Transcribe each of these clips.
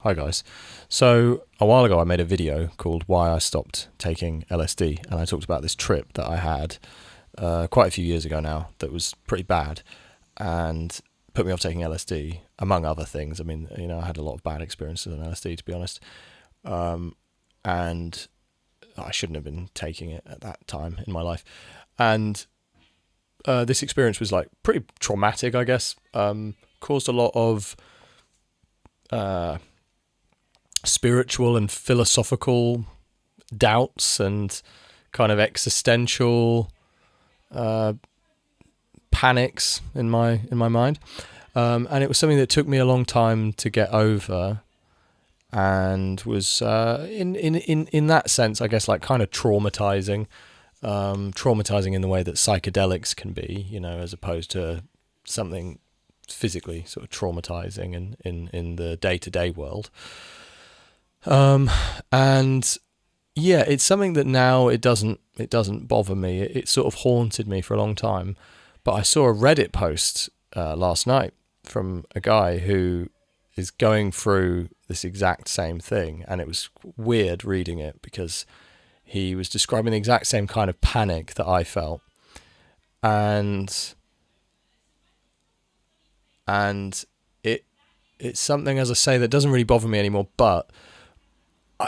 Hi guys. So a while ago I made a video called Why I Stopped Taking LSD, and I talked about this trip that I had quite a few years ago now that was pretty bad and put me off taking LSD, among other things. I mean, I had a lot of bad experiences on LSD, to be honest, and I shouldn't have been taking it at that time in my life. And this experience was like pretty traumatic, I guess. Caused a lot of spiritual and philosophical doubts and kind of existential panics in my mind, and it was something that took me a long time to get over, and was in that sense, I guess, like kind of traumatizing in the way that psychedelics can be, as opposed to something physically sort of traumatizing in the day-to-day world. And yeah, it's something that now it doesn't bother me. It sort of haunted me for a long time. But I saw a Reddit post last night from a guy who is going through this exact same thing, and it was weird reading it because he was describing the exact same kind of panic that I felt, and it's something, as I say, that doesn't really bother me anymore, but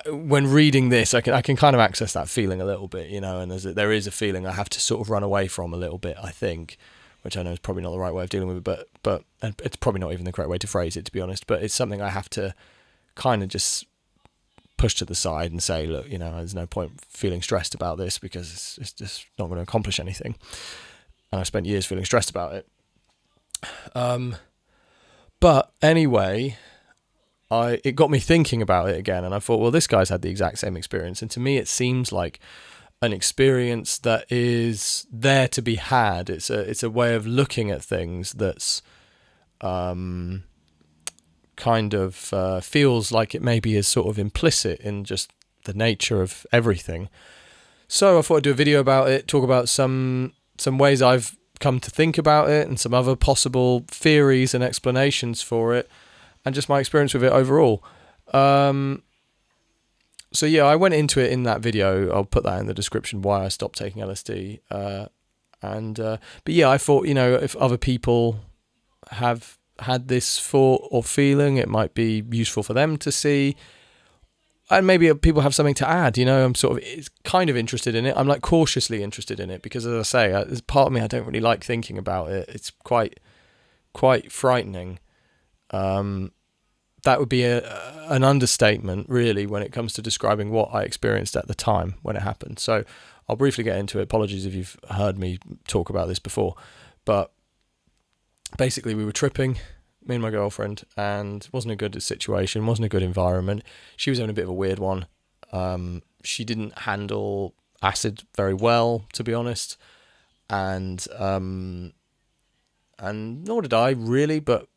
when reading this, I can kind of access that feeling a little bit, and there is a feeling I have to sort of run away from a little bit, I think, which I know is probably not the right way of dealing with it, but and it's probably not even the correct way to phrase it, to be honest, but it's something I have to kind of just push to the side and say, look, there's no point feeling stressed about this because it's just not going to accomplish anything. And I spent years feeling stressed about it. But anyway, it got me thinking about it again, and I thought, well, this guy's had the exact same experience, and to me it seems like an experience that is there to be had. It's a way of looking at things that's kind of feels like it maybe is sort of implicit in just the nature of everything. So I thought I'd do a video about it, talk about some ways I've come to think about it and some other possible theories and explanations for it, and just my experience with it overall. So yeah, I went into it in that video. I'll put that in the description, Why I Stopped Taking LSD. But yeah, I thought, if other people have had this thought or feeling, it might be useful for them to see. And maybe people have something to add, I'm sort of kind of interested in it. I'm like cautiously interested in it because, as I say, there's part of me I don't really like thinking about it. It's quite frightening. That would be an understatement, really, when it comes to describing what I experienced at the time when it happened. So I'll briefly get into it. Apologies if you've heard me talk about this before. But basically, we were tripping, me and my girlfriend, and it wasn't a good situation, wasn't a good environment. She was having a bit of a weird one. She didn't handle acid very well, to be honest. And nor did I, really, but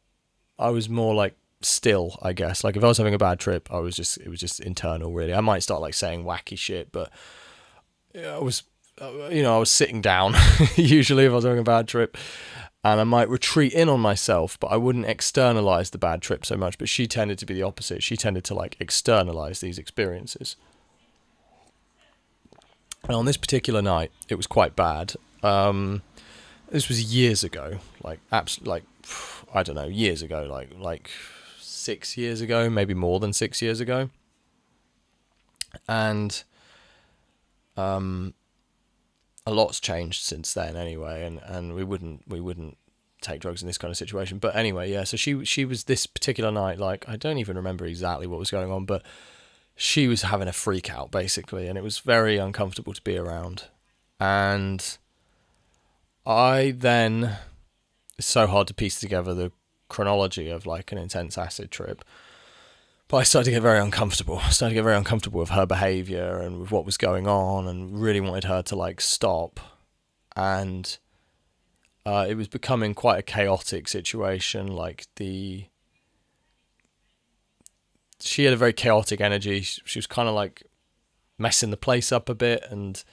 I was more like still, I guess. Like if I was having a bad trip, it was just internal, really. I might start like saying wacky shit, but I was sitting down usually if I was having a bad trip, and I might retreat in on myself, but I wouldn't externalize the bad trip so much. But she tended to be the opposite. She tended to like externalize these experiences. And on this particular night, it was quite bad. This was years ago, I don't know, years ago, like 6 years ago, maybe more than 6 years ago. And a lot's changed since then anyway, and we wouldn't take drugs in this kind of situation. But anyway, yeah, so she was this particular night, like, I don't even remember exactly what was going on, but she was having a freak out basically, and it was very uncomfortable to be around. And it's so hard to piece together the chronology of like an intense acid trip, but I started to get very uncomfortable. With her behaviour and with what was going on, and really wanted her to like stop. And it was becoming quite a chaotic situation. Like she had a very chaotic energy. She was kind of like messing the place up a bit and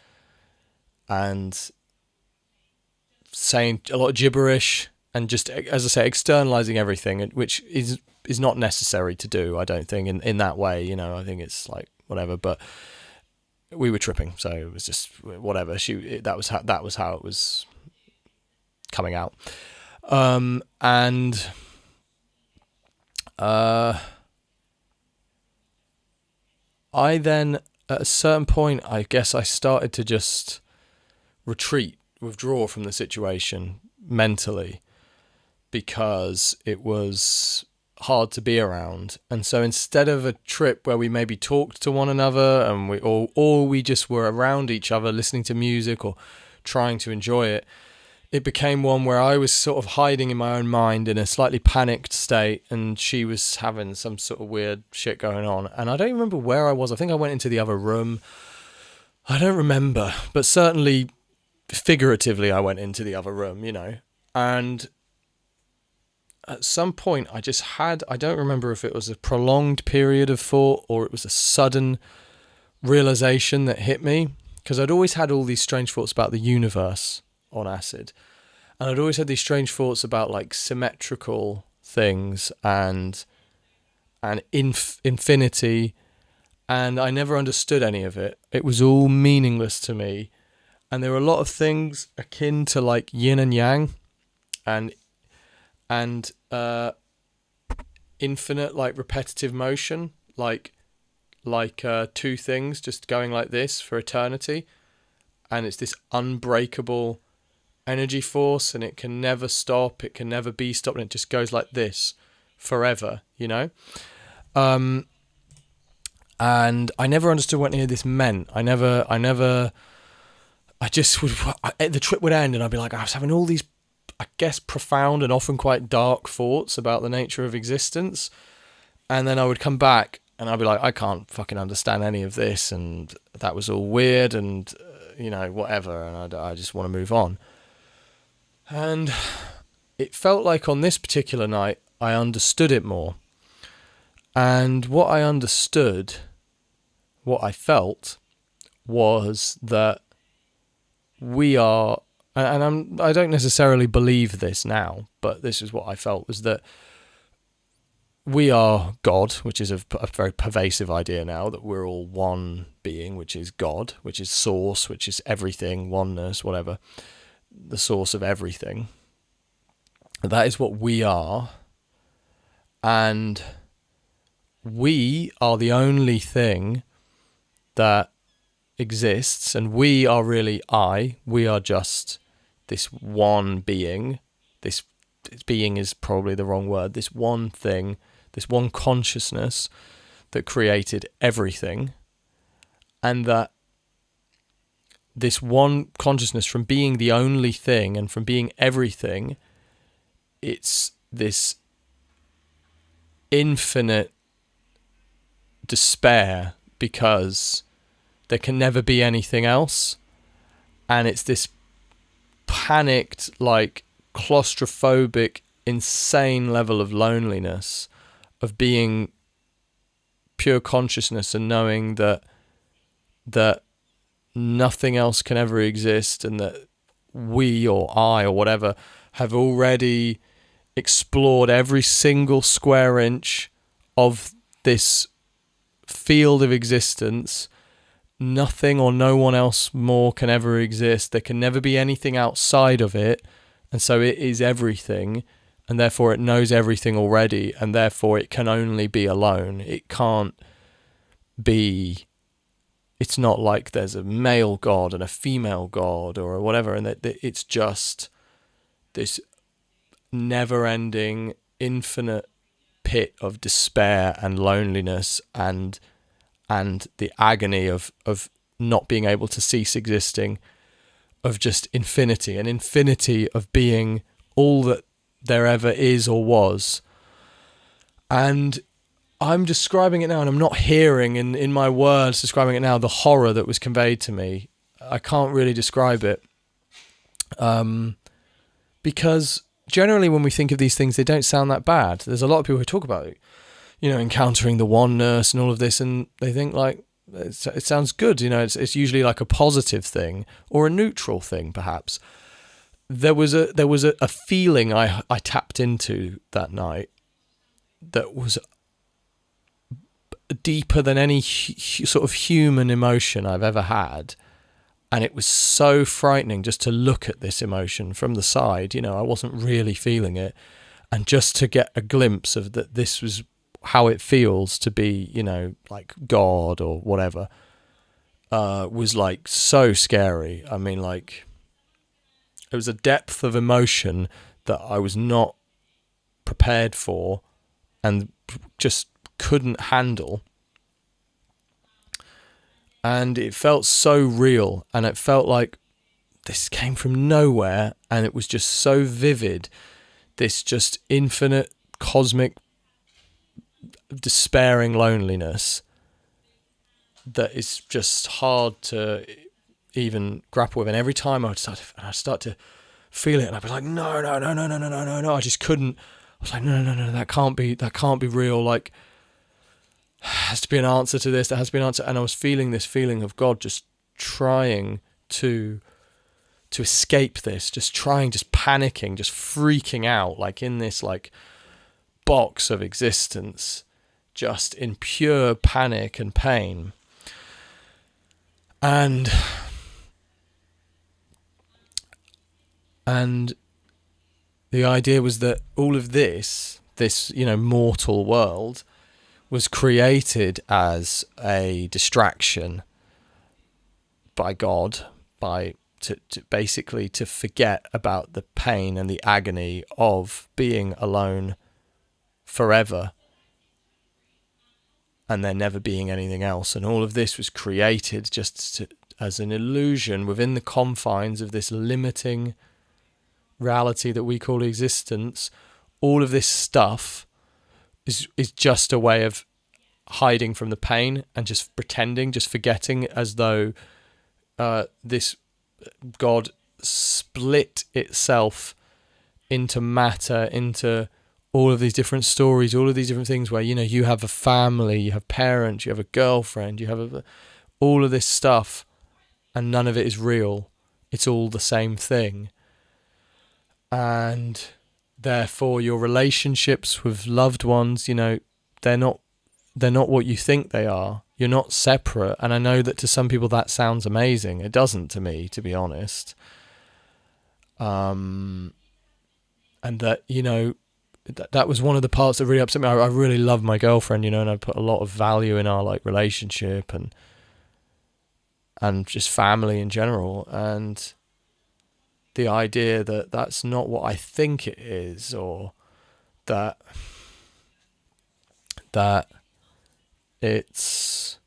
saying a lot of gibberish just, as I say, externalizing everything, which is not necessary to do, I don't think, in that way. You know, I think it's like whatever, but we were tripping, so it was just whatever. That was how it was coming out. I then, at a certain point, I guess I started to just withdraw from the situation mentally, because it was hard to be around. And so instead of a trip where we maybe talked to one another and we just were around each other listening to music or trying to enjoy it, it became one where I was sort of hiding in my own mind in a slightly panicked state, and she was having some sort of weird shit going on. And I don't remember where I was. I think I went into the other room. I don't remember, but certainly figuratively I went into the other room, you know. And at some point I don't remember if it was a prolonged period of thought or it was a sudden realization that hit me, because I'd always had all these strange thoughts about the universe on acid, and I'd always had these strange thoughts about like symmetrical things and infinity, and I never understood any of it. It was all meaningless to me, and there were a lot of things akin to like yin and yang and infinite, like repetitive motion, like two things just going like this for eternity, and it's this unbreakable energy force, and it can never stop, it can never be stopped, and it just goes like this forever, you know. And I never understood what any of this meant. The trip would end and I'd be like, I was having all these, I guess, profound and often quite dark thoughts about the nature of existence, and then I would come back and I'd be like, I can't fucking understand any of this, and that was all weird, and you know, whatever, and I just want to move on. And it felt like on this particular night I understood it more. And what I understood, what I felt, was that we are, and I don't necessarily believe this now, but this is what I felt, was that we are God, which is a very pervasive idea now, that we're all one being, which is God, which is source, which is everything, oneness, whatever, the source of everything. That is what we are. And we are the only thing that exists, and we are really we are just this one being. This being is probably the wrong word. This one thing, this one consciousness that created everything, and that this one consciousness, from being the only thing and from being everything, it's this infinite despair, because there can never be anything else, and it's this panicked, like claustrophobic, insane level of loneliness, of being pure consciousness and knowing that nothing else can ever exist, and that we, or I, or whatever, have already explored every single square inch of this field of existence. Nothing or no one else more can ever exist. There can never be anything outside of it, and so it is everything, and therefore it knows everything already, and therefore it can only be alone. It can't be, it's not like there's a male god and a female god or whatever, and that it's just this never-ending, infinite pit of despair and loneliness, and the agony of not being able to cease existing, of just infinity, an infinity of being all that there ever is or was. And I'm describing it now, and I'm not hearing in my words describing it now the horror that was conveyed to me. I can't really describe it, because generally when we think of these things, they don't sound that bad. There's a lot of people who talk about it, you know, encountering the oneness and all of this, and they think like it sounds good, you know. It's usually like a positive thing or a neutral thing, perhaps. there was a feeling I tapped into that night that was deeper than any sort of human emotion I've ever had. And it was so frightening just to look at this emotion from the side. You know, I wasn't really feeling it. And just to get a glimpse of that, this was how it feels to be, you know, like God or whatever, was like so scary. I mean, like, it was a depth of emotion that I was not prepared for and just couldn't handle. And it felt so real, and it felt like this came from nowhere, and it was just so vivid, this just infinite cosmic despairing loneliness that is just hard to even grapple with. And every time I start to feel it, and I'd be like, no, I just couldn't. I was like, no, that can't be real. Like, has to be an answer to this. There has to be an answer. And I was feeling this feeling of God just trying to escape this, just panicking, just freaking out, like in this like box of existence, just in pure panic and pain. And the idea was that all of this, you know, mortal world was created as a distraction by God, to basically to forget about the pain and the agony of being alone forever and there never being anything else. And all of this was created just as an illusion within the confines of this limiting reality that we call existence. All of this stuff is just a way of hiding from the pain and just pretending, just forgetting, as though this God split itself into matter, into all of these different stories, all of these different things where, you know, you have a family, you have parents, you have a girlfriend, you have all of this stuff, and none of it is real. It's all the same thing. And therefore your relationships with loved ones, you know, they're not what you think they are. You're not separate. And I know that to some people that sounds amazing. It doesn't to me, to be honest. And that, you know, that was one of the parts that really upset me. I really love my girlfriend, you know, and I put a lot of value in our like relationship and just family in general. And the idea that that's not what I think it is, or that it's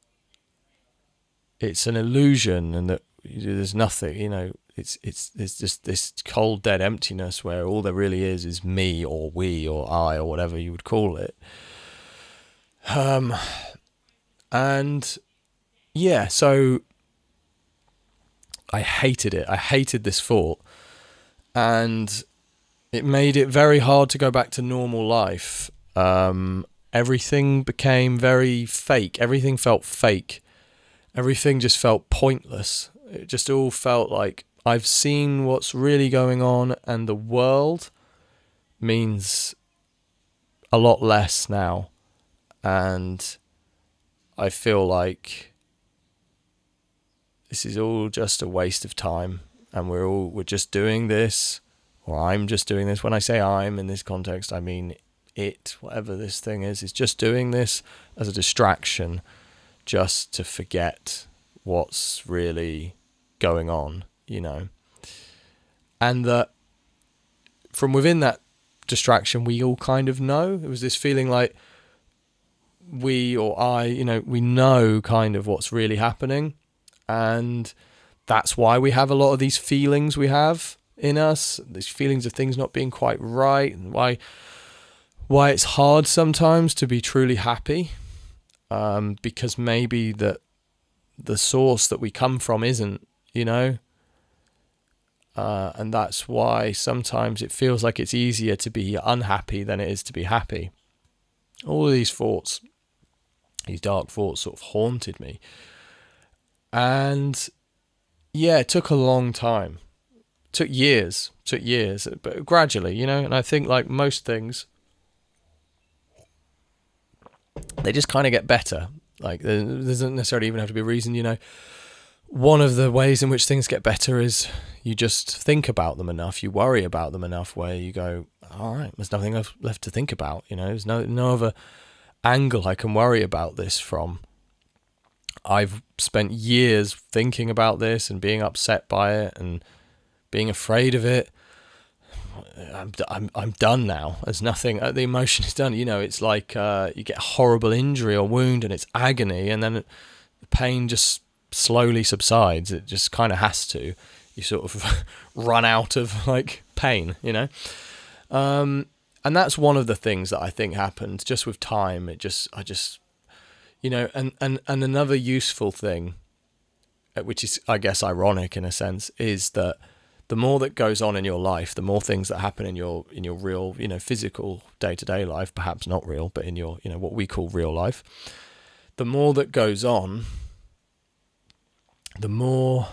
an illusion, and that there's nothing, you know, it's just this cold dead emptiness where all there really is me or we or I or whatever you would call it. And yeah, so I hated it. I hated this thought, and it made it very hard to go back to normal life. Everything became very fake. Everything felt fake. Everything just felt pointless. It just all felt like I've seen what's really going on, and the world means a lot less now. And I feel like this is all just a waste of time, and we're just doing this, or I'm just doing this. When I say I'm in this context, I mean it, whatever this thing is just doing this as a distraction, just to forget what's really going on, you know. And that from within that distraction, we all kind of know. It was this feeling like we, or I, you know, we know kind of what's really happening. And that's why we have a lot of these feelings we have in us, these feelings of things not being quite right, and why it's hard sometimes to be truly happy, because maybe that the source that we come from isn't, you know, and that's why sometimes it feels like it's easier to be unhappy than it is to be happy. All of these thoughts, these dark thoughts, sort of haunted me. And yeah, it took a long time took years, but gradually, and I think like most things, they just kind of get better. Like there doesn't necessarily even have to be a reason, One of the ways in which things get better is you just think about them enough, you worry about them enough, where you go, all right, there's nothing left to think about, there's no other angle I can worry about this from. I've spent years thinking about this and being upset by it and being afraid of it. I'm done now. There's nothing. The emotion is done. It's like you get a horrible injury or wound and it's agony, and then the pain just slowly subsides. It just kind of has to. You sort of run out of like pain, and that's one of the things that I think happens just with time. And another useful thing, which is, I guess, ironic in a sense, is that the more that goes on in your life, the more things that happen in your real, physical day-to-day life, perhaps not real, but in your, what we call real life, the more that goes on, the more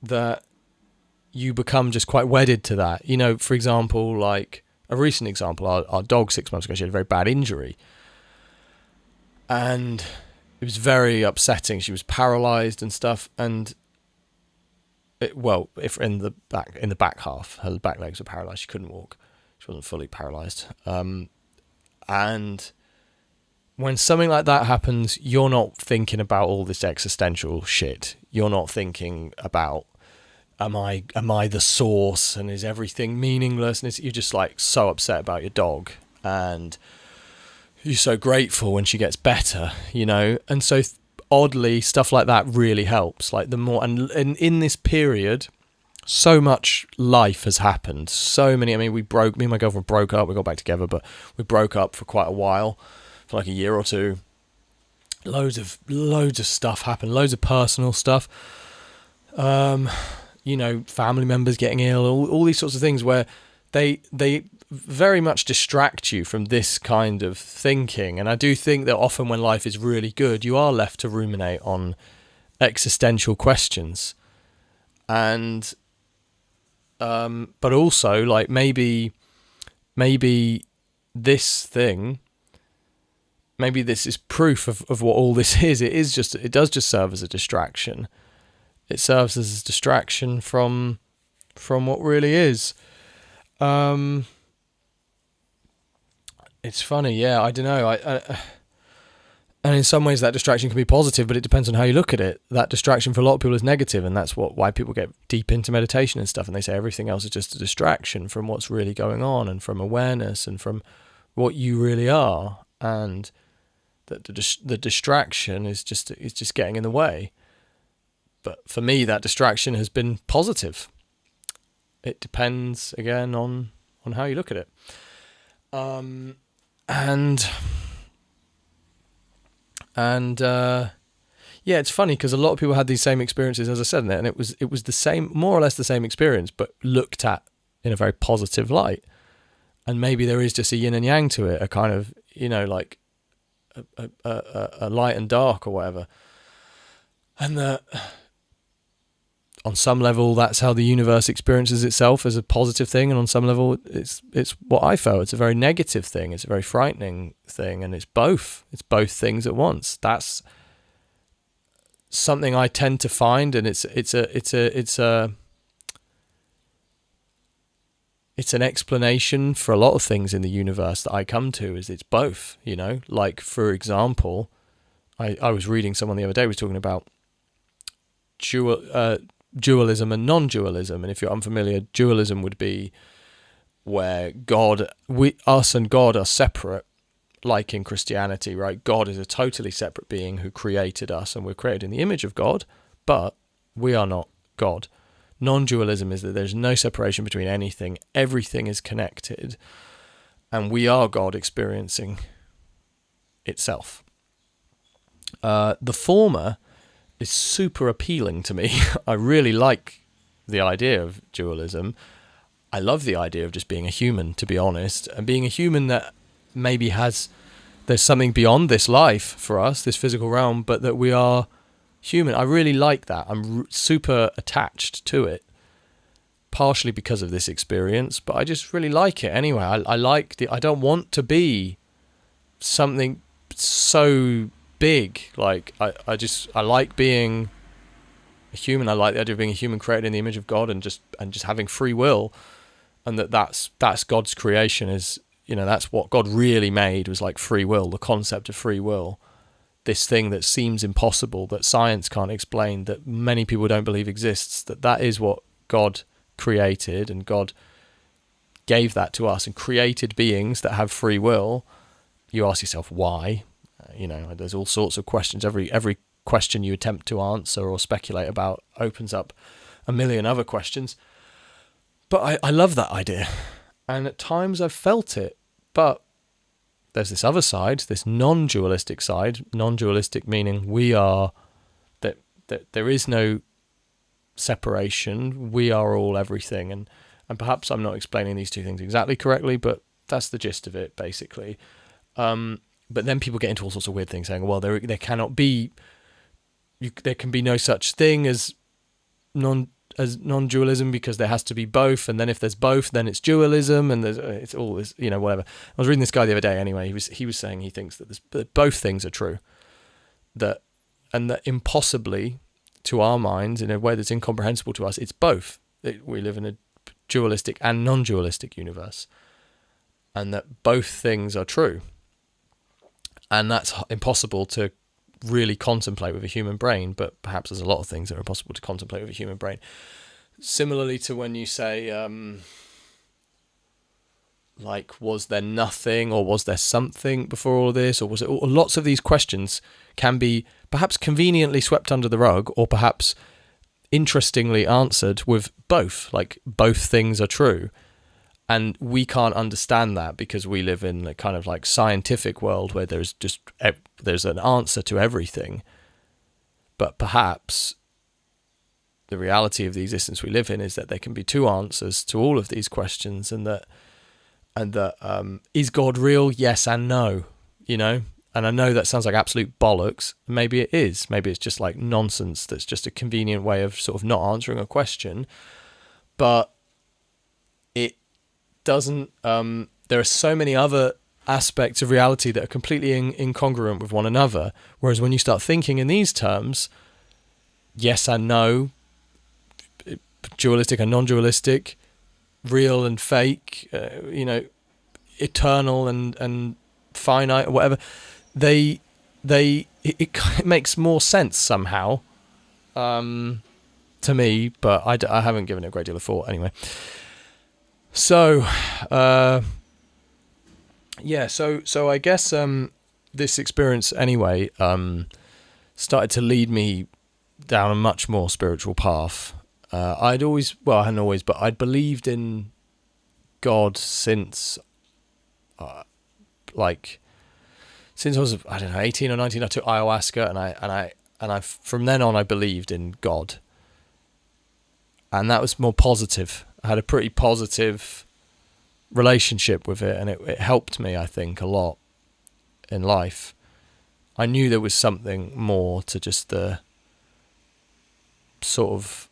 that you become just quite wedded to that. For example, like a recent example, our dog 6 months ago, she had a very bad injury. And it was very upsetting. She was paralyzed and stuff. And if in the back half, her back legs were paralyzed. She couldn't walk. She wasn't fully paralyzed. And when something like that happens, you're not thinking about all this existential shit. You're not thinking about, am I the source, and is everything meaningless? And you're just like so upset about your dog, and you're so grateful when she gets better, And so oddly, stuff like that really helps. Like the more, and in this period, so much life has happened. So many. Me and my girlfriend broke up. We got back together, but we broke up for quite a while, for like a year or two. Loads of stuff happened. Loads of personal stuff. Family members getting ill, all these sorts of things where they very much distract you from this kind of thinking. And I do think that often when life is really good, you are left to ruminate on existential questions. And but also, like, maybe this thing, maybe this is proof of what all this is. It does just serve as a distraction. It serves as a distraction from what really is. It's funny, yeah. I don't know. And in some ways, that distraction can be positive, but it depends on how you look at it. That distraction for a lot of people is negative, and that's why people get deep into meditation and stuff. And they say everything else is just a distraction from what's really going on, and from awareness, and from what you really are, and that the distraction is just getting in the way. But for me, that distraction has been positive. It depends, again, on how you look at it. Yeah, it's funny because a lot of people had these same experiences, as I said, and it was the same, more or less the same experience, but looked at in a very positive light. And maybe there is just a yin and yang to it, a kind of, like a light and dark or whatever. And that on some level, that's how the universe experiences itself as a positive thing, and on some level, it's what I felt. It's a very negative thing. It's a very frightening thing, and it's both. It's both things at once. That's something I tend to find, and it's an explanation for a lot of things in the universe that I come to. Is it's both. Like, for example, I was reading someone the other day was talking about dualism and non-dualism. And if you're unfamiliar, dualism would be where us and God are separate, like in Christianity, right? God is a totally separate being who created us, and we're created in the image of God, but we are not God. Non-dualism is that there's no separation between anything. Everything is connected, and we are God experiencing itself. The former is super appealing to me. I really like the idea of dualism. I love the idea of just being a human, to be honest, and being a human that maybe there's something beyond this life for us, this physical realm, but that we are human. I really like that. I'm super attached to it, partially because of this experience, but I just really like it anyway. I like I don't want to be something so big. Like I like being a human. I like the idea of being a human created in the image of God, and just having free will, and that's God's creation. Is, that's what God really made, was like free will, the concept of free will. This thing that seems impossible, that science can't explain, that many people don't believe exists, that is what God created, and God gave that to us and created beings that have free will. You ask yourself why. There's all sorts of questions. Every question you attempt to answer or speculate about opens up a million other questions. But I love that idea, and at times I've felt it. But there's this other side, this non-dualistic side. Non-dualistic meaning we are, that there is no separation. We are all everything. And perhaps I'm not explaining these two things exactly correctly, but that's the gist of it, basically. But then people get into all sorts of weird things, saying, well, there cannot be, there can be no such thing as non-dualism, because there has to be both, and then if there's both, then it's dualism, and it's all this, whatever. I was reading this guy the other day anyway. He was saying he thinks that both things are true, that impossibly to our minds, in a way that's incomprehensible to us, it's both. We live in a dualistic and non-dualistic universe, and that both things are true, and that's impossible to really contemplate with a human brain. But perhaps there's a lot of things that are impossible to contemplate with a human brain. Similarly to when you say, like, was there nothing, or was there something before all this, or was it all? Lots of these questions can be perhaps conveniently swept under the rug, or perhaps interestingly answered with both, like both things are true. And we can't understand that because we live in a kind of like scientific world where there's an answer to everything. But perhaps the reality of the existence we live in is that there can be two answers to all of these questions, and that is God real? Yes and no, And I know that sounds like absolute bollocks. Maybe it is. Maybe it's just like nonsense. That's just a convenient way of sort of not answering a question. But it doesn't. There are so many other aspects of reality that are completely incongruent with one another. Whereas when you start thinking in these terms, yes and no, dualistic and non-dualistic, real and fake, eternal and finite, or whatever, it makes more sense somehow to me, but I haven't given it a great deal of thought anyway. So so I guess this experience anyway started to lead me down a much more spiritual path. I hadn't always, but I'd believed in God since since I was, I don't know, 18 or 19. I took ayahuasca, and I from then on I believed in God, and that was more positive. I had a pretty positive relationship with it, and it helped me, I think, a lot in life. I knew there was something more to just the sort of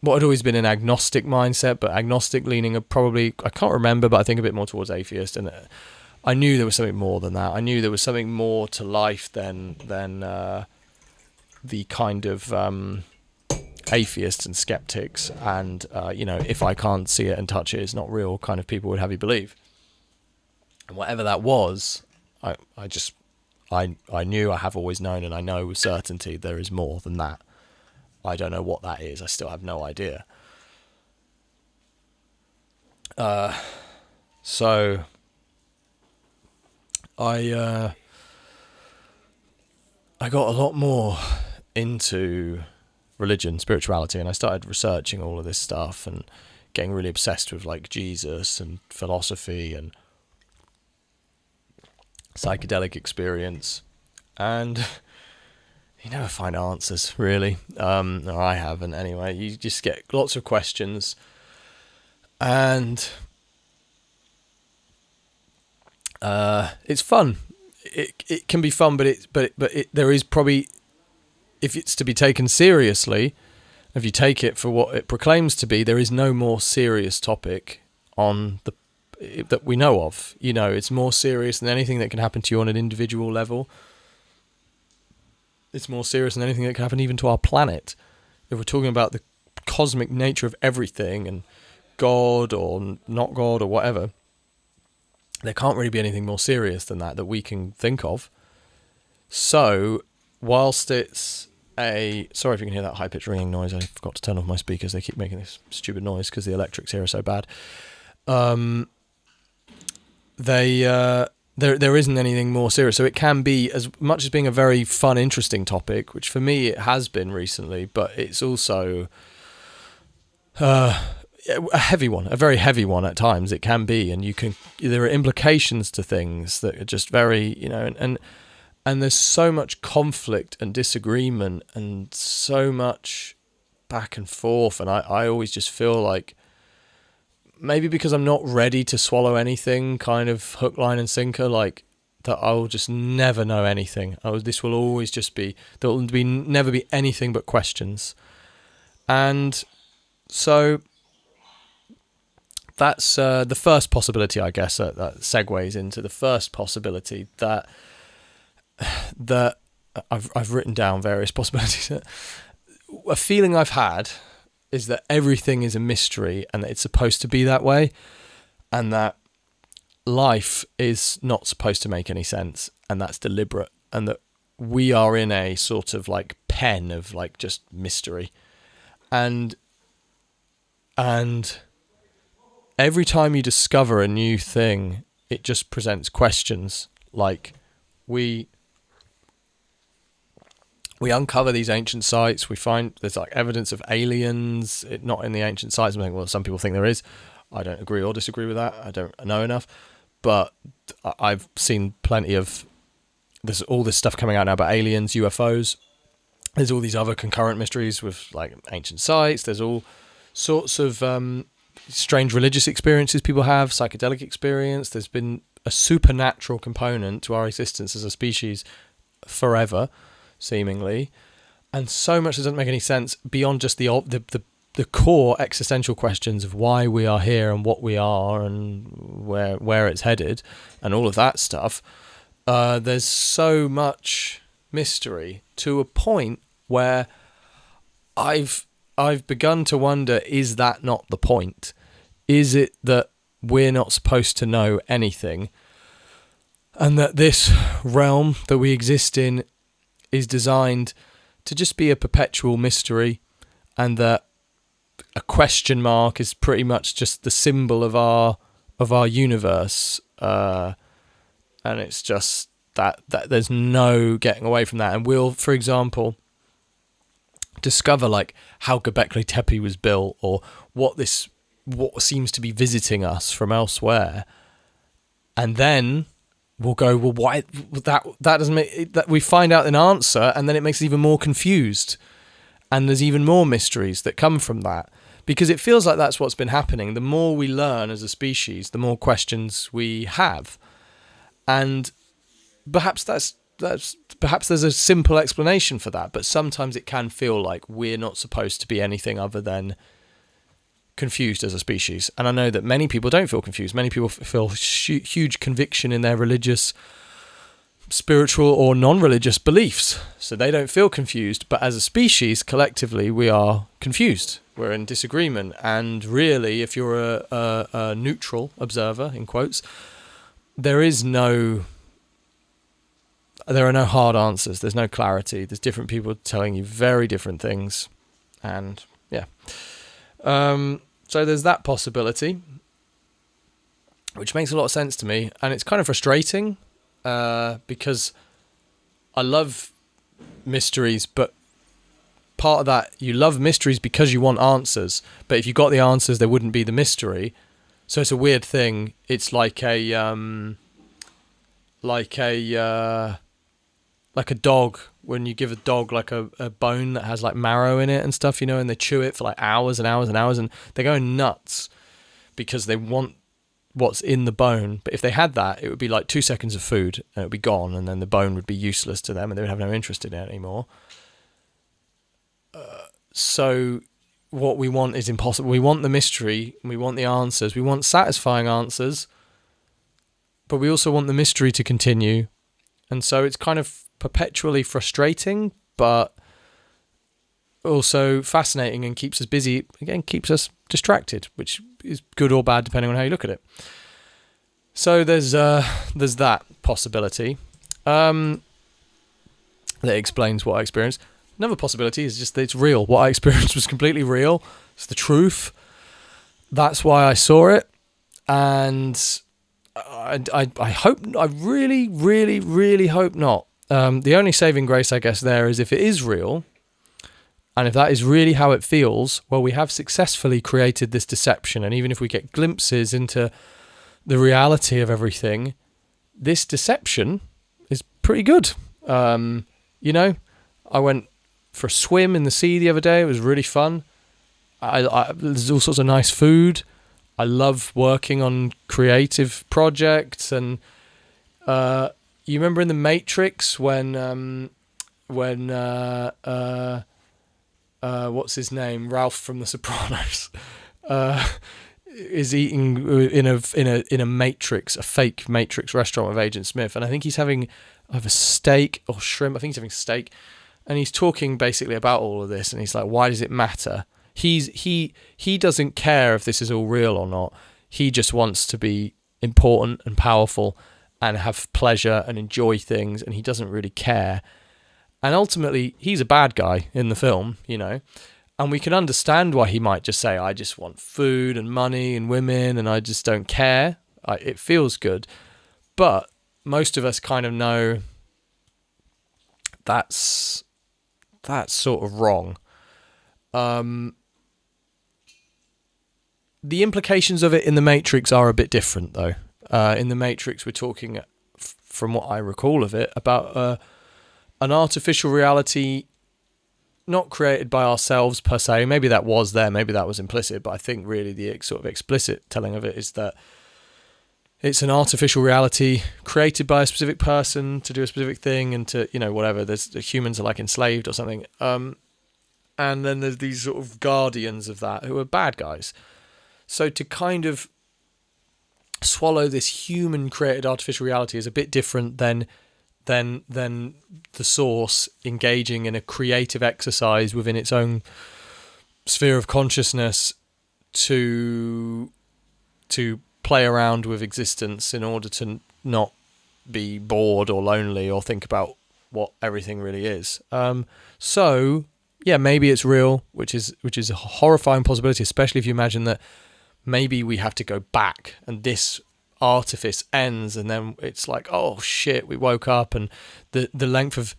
what had always been an agnostic mindset, but agnostic leaning probably, I can't remember, but I think a bit more towards atheist. And I knew there was something more than that. I knew there was something more to life than the kind of atheists and skeptics and if I can't see it and touch it, it's not real kind of people would have you believe. And whatever that was, I knew, I have always known, and I know with certainty there is more than that. I don't know what that is. I still have no idea. So I got a lot more into religion, spirituality, and I started researching all of this stuff and getting really obsessed with like Jesus and philosophy and psychedelic experience. And you never find answers, really. Or I haven't anyway. You just get lots of questions, and it's fun. It can be fun, but there is probably if it's to be taken seriously, if you take it for what it proclaims to be, there is no more serious topic that we know of. You know, it's more serious than anything that can happen to you on an individual level. It's more serious than anything that can happen even to our planet. If we're talking about the cosmic nature of everything and God or not God or whatever, there can't really be anything more serious than that we can think of. So, whilst it's sorry if you can hear that high-pitched ringing noise, I forgot to turn off my speakers, they keep making this stupid noise because the electrics here are so bad. There isn't anything more serious, so it can be, as much as being a very fun, interesting topic, which for me it has been recently, but it's also a heavy one, a very heavy one at times. It can be, and there are implications to things that are just very, and there's so much conflict and disagreement and so much back and forth, and I always just feel like, maybe because I'm not ready to swallow anything kind of hook, line and sinker, like that I'll just never know anything. This will always just be, there will never be anything but questions. And so that's the first possibility, I guess, that segues into the first possibility that I've written down various possibilities. A feeling I've had is that everything is a mystery and that it's supposed to be that way, and that life is not supposed to make any sense, and that's deliberate, and that we are in a sort of like pen of like just mystery. And every time you discover a new thing, it just presents questions. Like we uncover these ancient sites, we find there's like evidence of aliens, not in the ancient sites. I'm thinking, well, some people think there is. I don't agree or disagree with that. I don't know enough. But I've seen plenty of, there's all this stuff coming out now about aliens, UFOs. There's all these other concurrent mysteries with like ancient sites. There's all sorts of strange religious experiences people have, psychedelic experience. There's been a supernatural component to our existence as a species forever, seemingly, and so much that doesn't make any sense beyond just the core existential questions of why we are here and what we are and where it's headed and all of that stuff. There's so much mystery to a point where I've begun to wonder, is that not the point? Is it that we're not supposed to know anything, and that this realm that we exist in is designed to just be a perpetual mystery, and that a question mark is pretty much just the symbol of our universe, and it's just that there's no getting away from that. And we'll, for example, discover like how Göbekli Tepe was built, or what seems to be visiting us from elsewhere, and then we'll go, well, why that doesn't make that? We find out an answer, and then it makes us even more confused, and there's even more mysteries that come from that, because it feels like that's what's been happening. The more we learn as a species, the more questions we have, and perhaps perhaps there's a simple explanation for that, but sometimes it can feel like we're not supposed to be anything other than confused as a species. And I know that many people don't feel confused. Many people feel huge conviction in their religious, spiritual or non-religious beliefs, so they don't feel confused. But as a species, collectively, we are confused. We're in disagreement, and really, if you're a neutral observer, in quotes, there are no hard answers. There's no clarity. There's different people telling you very different things, and yeah. So there's that possibility, which makes a lot of sense to me, and it's kind of frustrating because I love mysteries, but part of that, you love mysteries because you want answers, but if you got the answers, there wouldn't be the mystery. So it's a weird thing. It's like a dog, when you give a dog like a bone that has like marrow in it and stuff, and they chew it for like hours and hours and hours, and they're going nuts because they want what's in the bone. But if they had that, it would be like 2 seconds of food and it would be gone, and then the bone would be useless to them and they would have no interest in it anymore. So what we want is impossible. We want the mystery, we want the answers, we want satisfying answers, but we also want the mystery to continue. And so it's kind of perpetually frustrating, but also fascinating and keeps us busy, again, keeps us distracted, which is good or bad depending on how you look at it. So there's that possibility that explains what I experienced. Another possibility is just that it's real. What I experienced was completely real. It's the truth. That's why I saw it. And I hope, I really, really, really hope not. The only saving grace, I guess, there is if it is real, and if that is really how it feels, well, we have successfully created this deception. And even if we get glimpses into the reality of everything, this deception is pretty good. I went for a swim in the sea the other day. It was really fun. There's all sorts of nice food. I love working on creative projects. And you remember in The Matrix when what's his name, Ralph from The Sopranos, is eating in a Matrix, a fake Matrix restaurant with Agent Smith, and I think he's having either steak or shrimp. I think he's having steak. And he's talking basically about all of this, and he's like, why does it matter? He doesn't care if this is all real or not. He just wants to be important and powerful and have pleasure and enjoy things, and he doesn't really care. And ultimately, he's a bad guy in the film, and we can understand why he might just say, I just want food and money and women, and I just don't care. It feels good. But most of us kind of know that's sort of wrong. The implications of it in The Matrix are a bit different, though. In The Matrix, we're talking, from what I recall of it, about an artificial reality not created by ourselves per se. Maybe that was there, maybe that was implicit, but I think really the sort of explicit telling of it is that it's an artificial reality created by a specific person to do a specific thing and to, whatever. The humans are like enslaved or something. And then there's these sort of guardians of that who are bad guys. So to kind of swallow this human created artificial reality is a bit different than the source engaging in a creative exercise within its own sphere of consciousness to play around with existence in order to not be bored or lonely or think about what everything really is. So yeah, maybe it's real, which is a horrifying possibility, especially if you imagine that maybe we have to go back and this artifice ends and then it's like, oh shit, we woke up, and the length of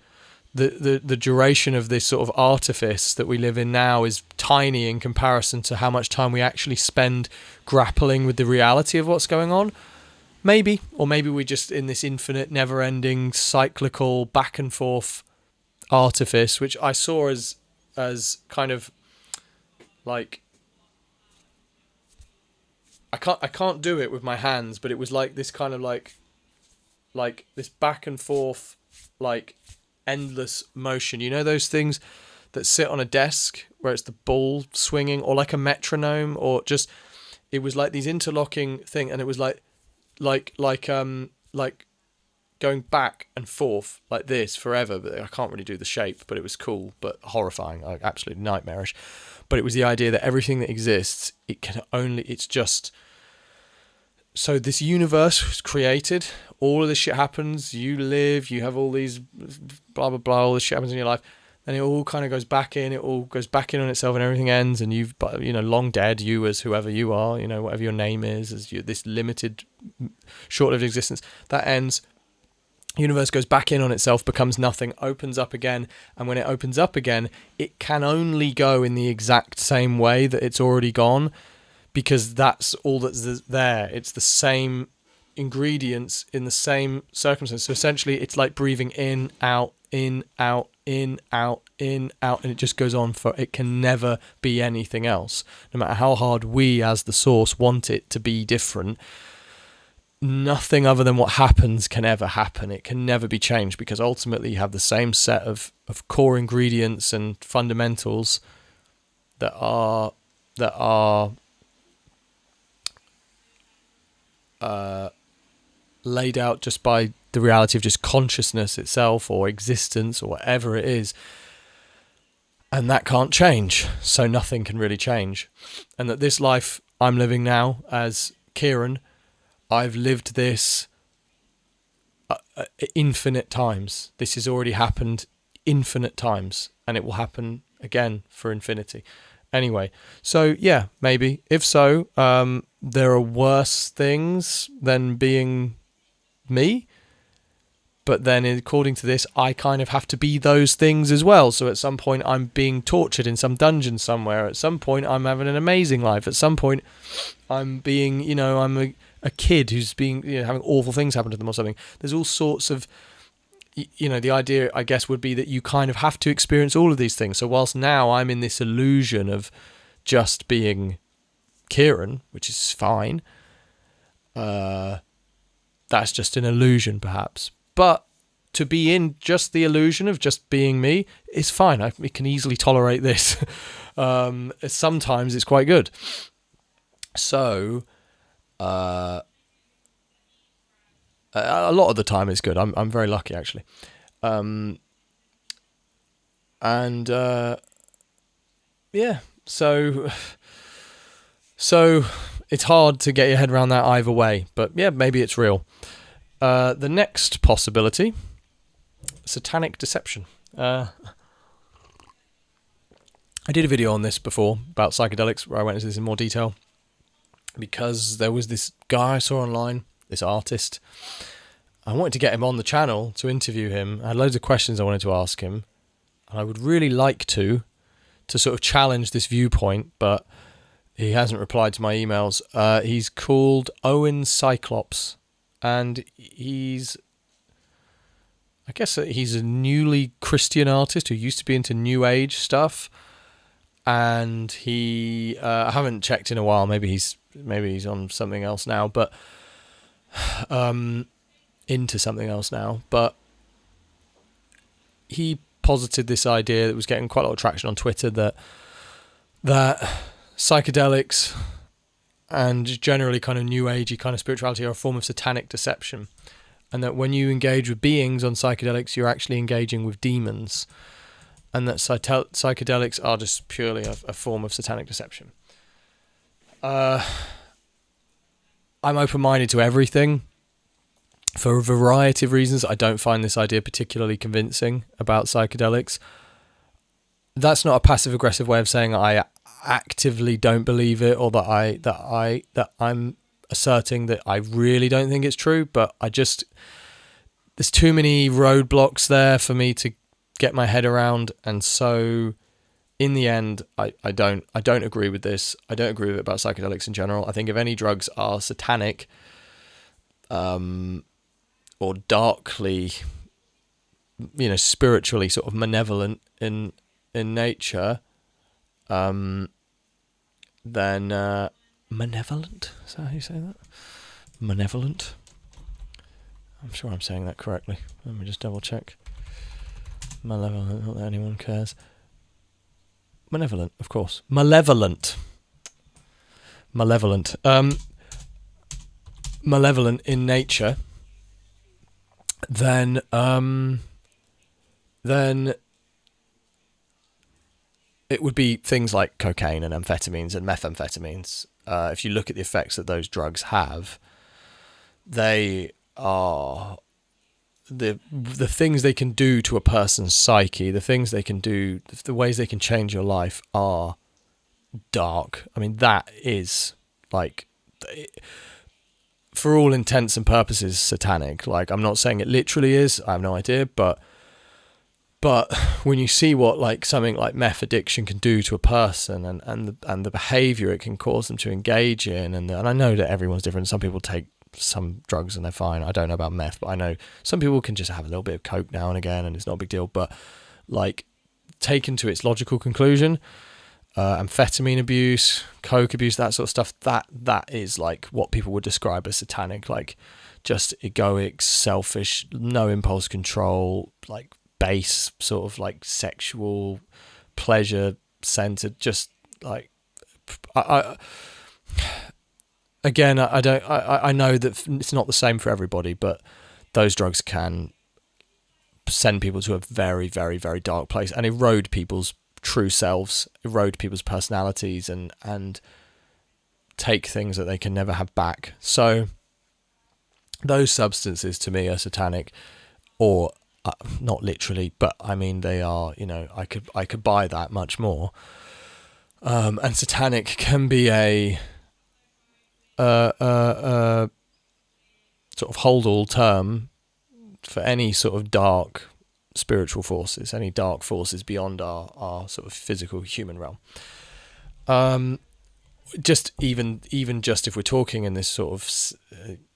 the duration of this sort of artifice that we live in now is tiny in comparison to how much time we actually spend grappling with the reality of what's going on. Maybe, or maybe we're just in this infinite, never-ending, cyclical, back and forth artifice, which I saw as kind of like, I can't do it with my hands, but it was like this kind of like this back and forth, like endless motion. You know those things that sit on a desk where it's the ball swinging, or like a metronome, or just, it was like these interlocking thing, and it was like going back and forth like this forever. But I can't really do the shape, but it was cool, but horrifying, like absolutely nightmarish. But it was the idea that everything that exists, it's just, so this universe was created, all of this shit happens, you live, you have all these blah blah blah, all this shit happens in your life, and it all kind of goes back in, on itself, and everything ends, and you've, long dead, you as whoever you are, whatever your name is, as this limited, short-lived existence, that ends. Universe goes back in on itself, becomes nothing, opens up again, and when it opens up again, it can only go in the exact same way that it's already gone, because that's all that's there. It's the same ingredients in the same circumstance. So essentially, it's like breathing in, out, in, out, in, out, in, out, and it just goes on for, it can never be anything else. No matter how hard we as the source want it to be different, nothing other than what happens can ever happen. It can never be changed, because ultimately you have the same set of core ingredients and fundamentals that are laid out just by the reality of just consciousness itself or existence or whatever it is. And that can't change. So nothing can really change. And that this life I'm living now as Kieran, I've lived this infinite times. This has already happened infinite times, and it will happen again for infinity. Anyway, so yeah, maybe. If so, there are worse things than being me. But then according to this, I kind of have to be those things as well. So at some point I'm being tortured in some dungeon somewhere. At some point I'm having an amazing life. At some point I'm being, I'm a kid who's being, having awful things happen to them or something. There's all sorts of, the idea, I guess, would be that you kind of have to experience all of these things. So whilst now I'm in this illusion of just being Kieran, which is fine, that's just an illusion perhaps. But to be in just the illusion of just being me is fine. I can easily tolerate this. Sometimes it's quite good. So, a lot of the time it's good. I'm very lucky actually. Yeah. So it's hard to get your head around that either way. But yeah, maybe it's real. The next possibility, satanic deception. I did a video on this before about psychedelics where I went into this in more detail because there was this guy I saw online, this artist. I wanted to get him on the channel to interview him. I had loads of questions I wanted to ask him. And I would really like to sort of challenge this viewpoint, but he hasn't replied to my emails. He's called Owen Cyclops. And he's a newly Christian artist who used to be into New Age stuff. And he, I haven't checked in a while. Maybe he's on something else now, but into something else now. But he posited this idea that was getting quite a lot of traction on Twitter that psychedelics and generally kind of new agey kind of spirituality are a form of satanic deception. And that when you engage with beings on psychedelics, you're actually engaging with demons. And that psychedelics are just purely a form of satanic deception. I'm open-minded to everything. For a variety of reasons, I don't find this idea particularly convincing about psychedelics. That's not a passive-aggressive way of saying I actively don't believe it, or that I'm asserting that I really don't think it's true, but there's too many roadblocks there for me to get my head around, and so in the end I don't agree with this. I don't agree with it about psychedelics in general. I think if any drugs are satanic or darkly spiritually sort of malevolent in nature, then malevolent? Is that how you say that? Malevolent? I'm sure I'm saying that correctly. Let me just double check. Malevolent, not that anyone cares. Malevolent, of course. Malevolent. Malevolent in nature, then it would be things like cocaine and amphetamines and methamphetamines. If you look at the effects that those drugs have, they are the things they can do to a person's psyche, the things they can do, the ways they can change your life are dark. I mean, that is like, for all intents and purposes, satanic. Like, I'm not saying it literally is, I have no idea, but when you see what like something like meth addiction can do to a person and the behavior it can cause them to engage in, and I know that everyone's different. Some people take some drugs and they're fine. I don't know about meth, but I know some people can just have a little bit of coke now and again and it's not a big deal. But like, taken to its logical conclusion, amphetamine abuse, coke abuse, that sort of stuff, that is like what people would describe as satanic, like just egoic, selfish, no impulse control, like base, sort of like sexual pleasure centered, just like, I again, I know that it's not the same for everybody, but those drugs can send people to a very, very, very dark place and erode people's true selves, erode people's personalities, and take things that they can never have back. So those substances to me are satanic, or not literally, but I mean they are. I could buy that much more. And satanic can be a sort of hold-all term for any sort of dark spiritual forces, any dark forces beyond our sort of physical human realm. Just even just if we're talking in this sort of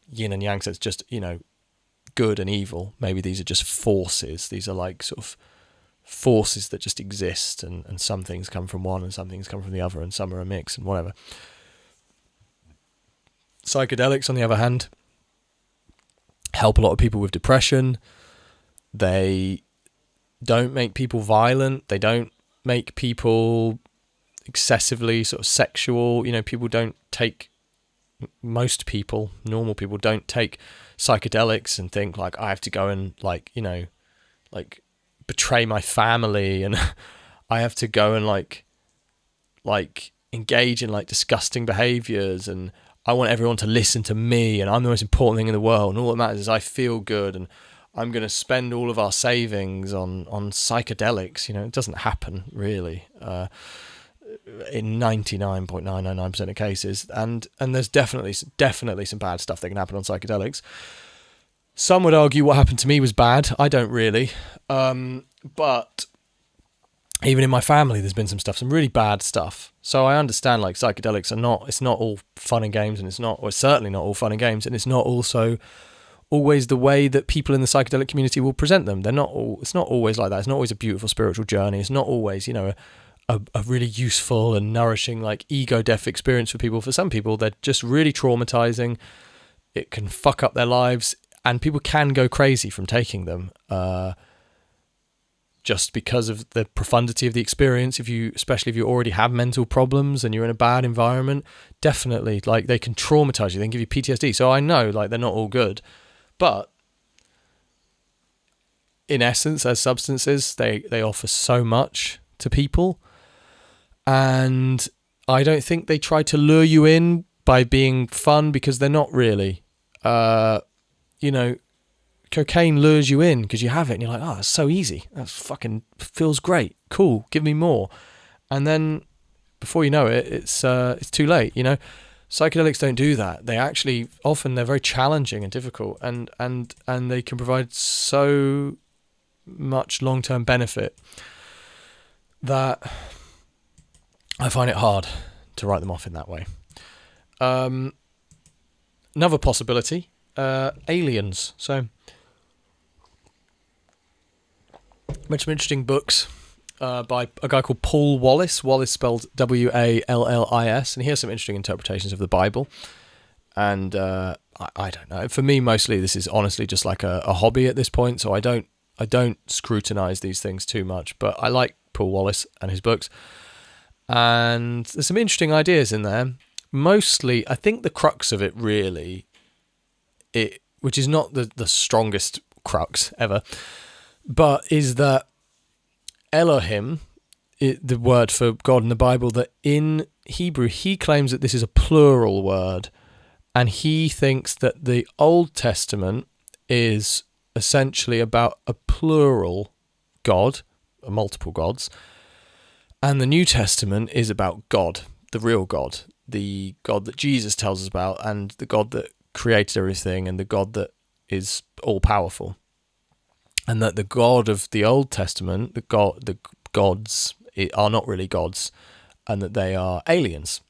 yin and yang sense, just good and evil. Maybe these are just forces. These are like sort of forces that just exist, and some things come from one and some things come from the other, and some are a mix and whatever. Psychedelics, on the other hand, help a lot of people with depression. They don't make people violent. They don't make people excessively sort of sexual. People don't take, most people, normal people, don't take psychedelics and think like, I have to go and like betray my family, and I have to go and like engage in like disgusting behaviors, and I want everyone to listen to me, and I'm the most important thing in the world, and all that matters is I feel good, and I'm going to spend all of our savings on psychedelics. It doesn't happen really in 99.999% of cases, and there's definitely some bad stuff that can happen on psychedelics. Some would argue what happened to me was bad. I don't really, but even in my family, there's been some really bad stuff. So I understand like psychedelics it's not all fun and games, and it's certainly not all fun and games, and it's not also always the way that people in the psychedelic community will present them. It's not always like that. It's not always a beautiful spiritual journey. It's not always, a really useful and nourishing like ego death experience for people. For some people, they're just really traumatizing. It can fuck up their lives, and people can go crazy from taking them. Just because of the profundity of the experience, especially if you already have mental problems and you're in a bad environment, definitely, like, they can traumatize you, they can give you PTSD. So I know, like, they're not all good, but in essence, as substances, they offer so much to people, and I don't think they try to lure you in by being fun, because they're not really. Cocaine lures you in because you have it and you're like, oh, it's so easy. That fucking feels great. Cool. Give me more. And then before you know it, it's too late. Psychedelics don't do that. They actually, often they're very challenging and difficult, and they can provide so much long-term benefit that I find it hard to write them off in that way. Another possibility, aliens. So read some interesting books by a guy called Paul Wallis. Wallis spelled Wallis, and he has some interesting interpretations of the Bible. And I don't know. For me, mostly this is honestly just like a hobby at this point, so I don't scrutinize these things too much. But I like Paul Wallis and his books, and there's some interesting ideas in there. Mostly, I think the crux of it really, which is not the strongest crux ever, but is that Elohim, the word for God in the Bible, that in Hebrew, he claims that this is a plural word, and he thinks that the Old Testament is essentially about a plural God, multiple gods, and the New Testament is about God, the real God, the God that Jesus tells us about, and the God that created everything, and the God that is all-powerful. And that the God of the Old Testament, the gods are not really gods, and that they are aliens,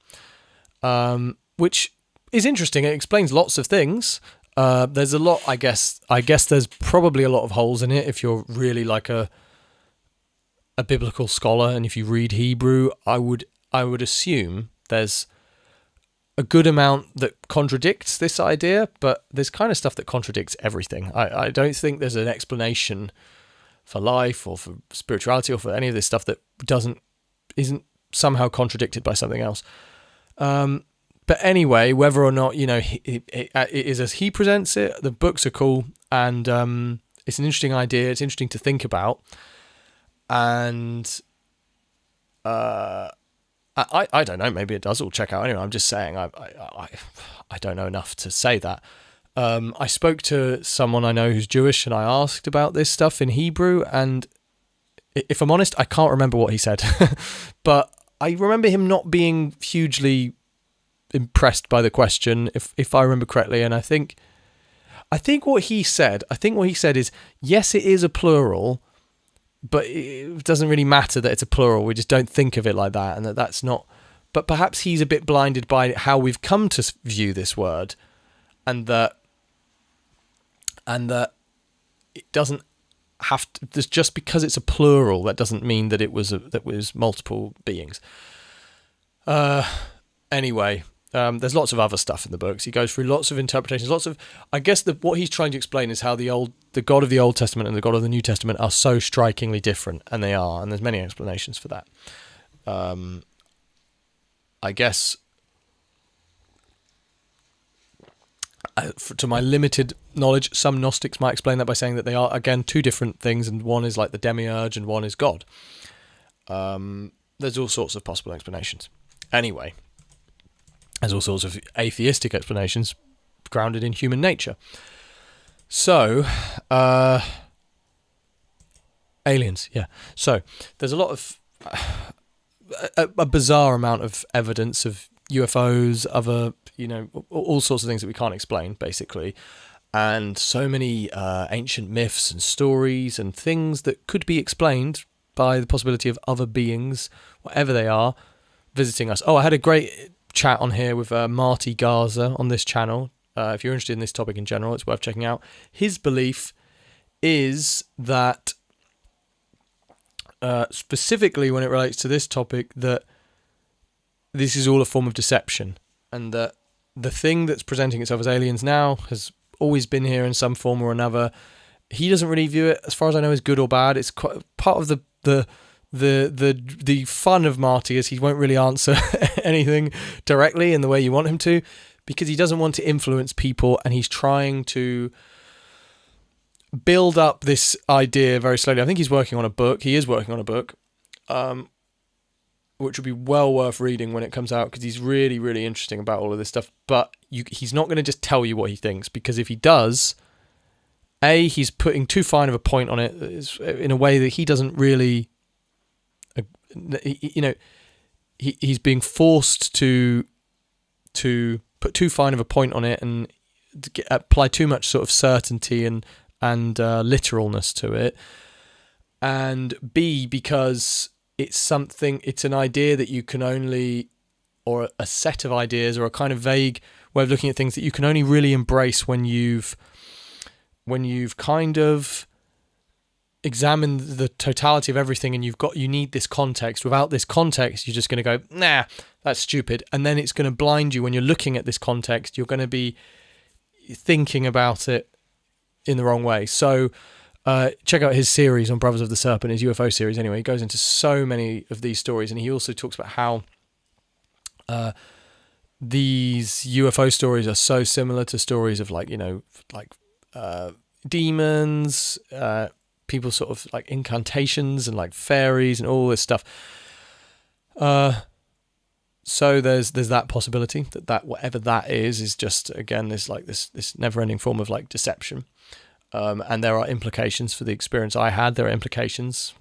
which is interesting. It explains lots of things. There's a lot, I guess there's probably a lot of holes in it if you're really like a biblical scholar, and if you read Hebrew, I would assume there's a good amount that contradicts this idea, but there's kind of stuff that contradicts everything. I don't think there's an explanation for life or for spirituality or for any of this stuff that isn't somehow contradicted by something else. But anyway, whether or not, it is as he presents it, the books are cool, and it's an interesting idea. It's interesting to think about, and I don't know. Maybe it does all check out. Anyway, I'm just saying I don't know enough to say that. I spoke to someone I know who's Jewish, and I asked about this stuff in Hebrew, and if I'm honest, I can't remember what he said, but I remember him not being hugely impressed by the question, if I remember correctly. And I think what he said is, yes, it is a plural, but it doesn't really matter that it's a plural. We just don't think of it like that, and that's not. But perhaps he's a bit blinded by how we've come to view this word, and that it doesn't have to. Just because it's a plural, that doesn't mean that it was multiple beings. Anyway. There's lots of other stuff in the books. He goes through lots of interpretations, I guess what he's trying to explain is how the God of the Old Testament and the God of the New Testament are so strikingly different, and they are, and there's many explanations for that. I guess, to my limited knowledge, some Gnostics might explain that by saying that they are, again, two different things, and one is like the demiurge and one is God. There's all sorts of possible explanations. Anyway, there's all sorts of atheistic explanations grounded in human nature. So, aliens, yeah. So, there's a lot of, a bizarre amount of evidence of UFOs, other, all sorts of things that we can't explain, basically. And so many ancient myths and stories and things that could be explained by the possibility of other beings, whatever they are, visiting us. Oh, I had a great chat on here with Marty Garza on this channel. If you're interested in this topic in general, it's worth checking out. His belief is that, specifically when it relates to this topic, that this is all a form of deception, and that the thing that's presenting itself as aliens now has always been here in some form or another. He doesn't really view it, as far as I know, as good or bad. It's quite part of the fun of Marty is he won't really answer anything directly in the way you want him to, because he doesn't want to influence people, and he's trying to build up this idea very slowly. I think he's working on a book. He is working on a book, which would be well worth reading when it comes out, because he's really, really interesting about all of this stuff. But he's not going to just tell you what he thinks, because if he does, he's putting too fine of a point on it in a way that he doesn't really... he's being forced to put too fine of a point on it and apply too much sort of certainty and literalness to it, and B, because it's an idea that you can only, or a set of ideas, or a kind of vague way of looking at things that you can only really embrace when you've kind of examine the totality of everything, and you need this context. Without this context, you're just going to go, nah, that's stupid, and then it's going to blind you. When you're looking at this context, you're going to be thinking about it in the wrong way. So check out his series on Brothers of the Serpent, his UFO series. Anyway, he goes into so many of these stories, and he also talks about how these UFO stories are so similar to stories of demons, people sort of like incantations and like fairies and all this stuff. So there's that possibility that whatever that is just, again, this never-ending form of like deception. And there are implications for the experience I had. There are implications.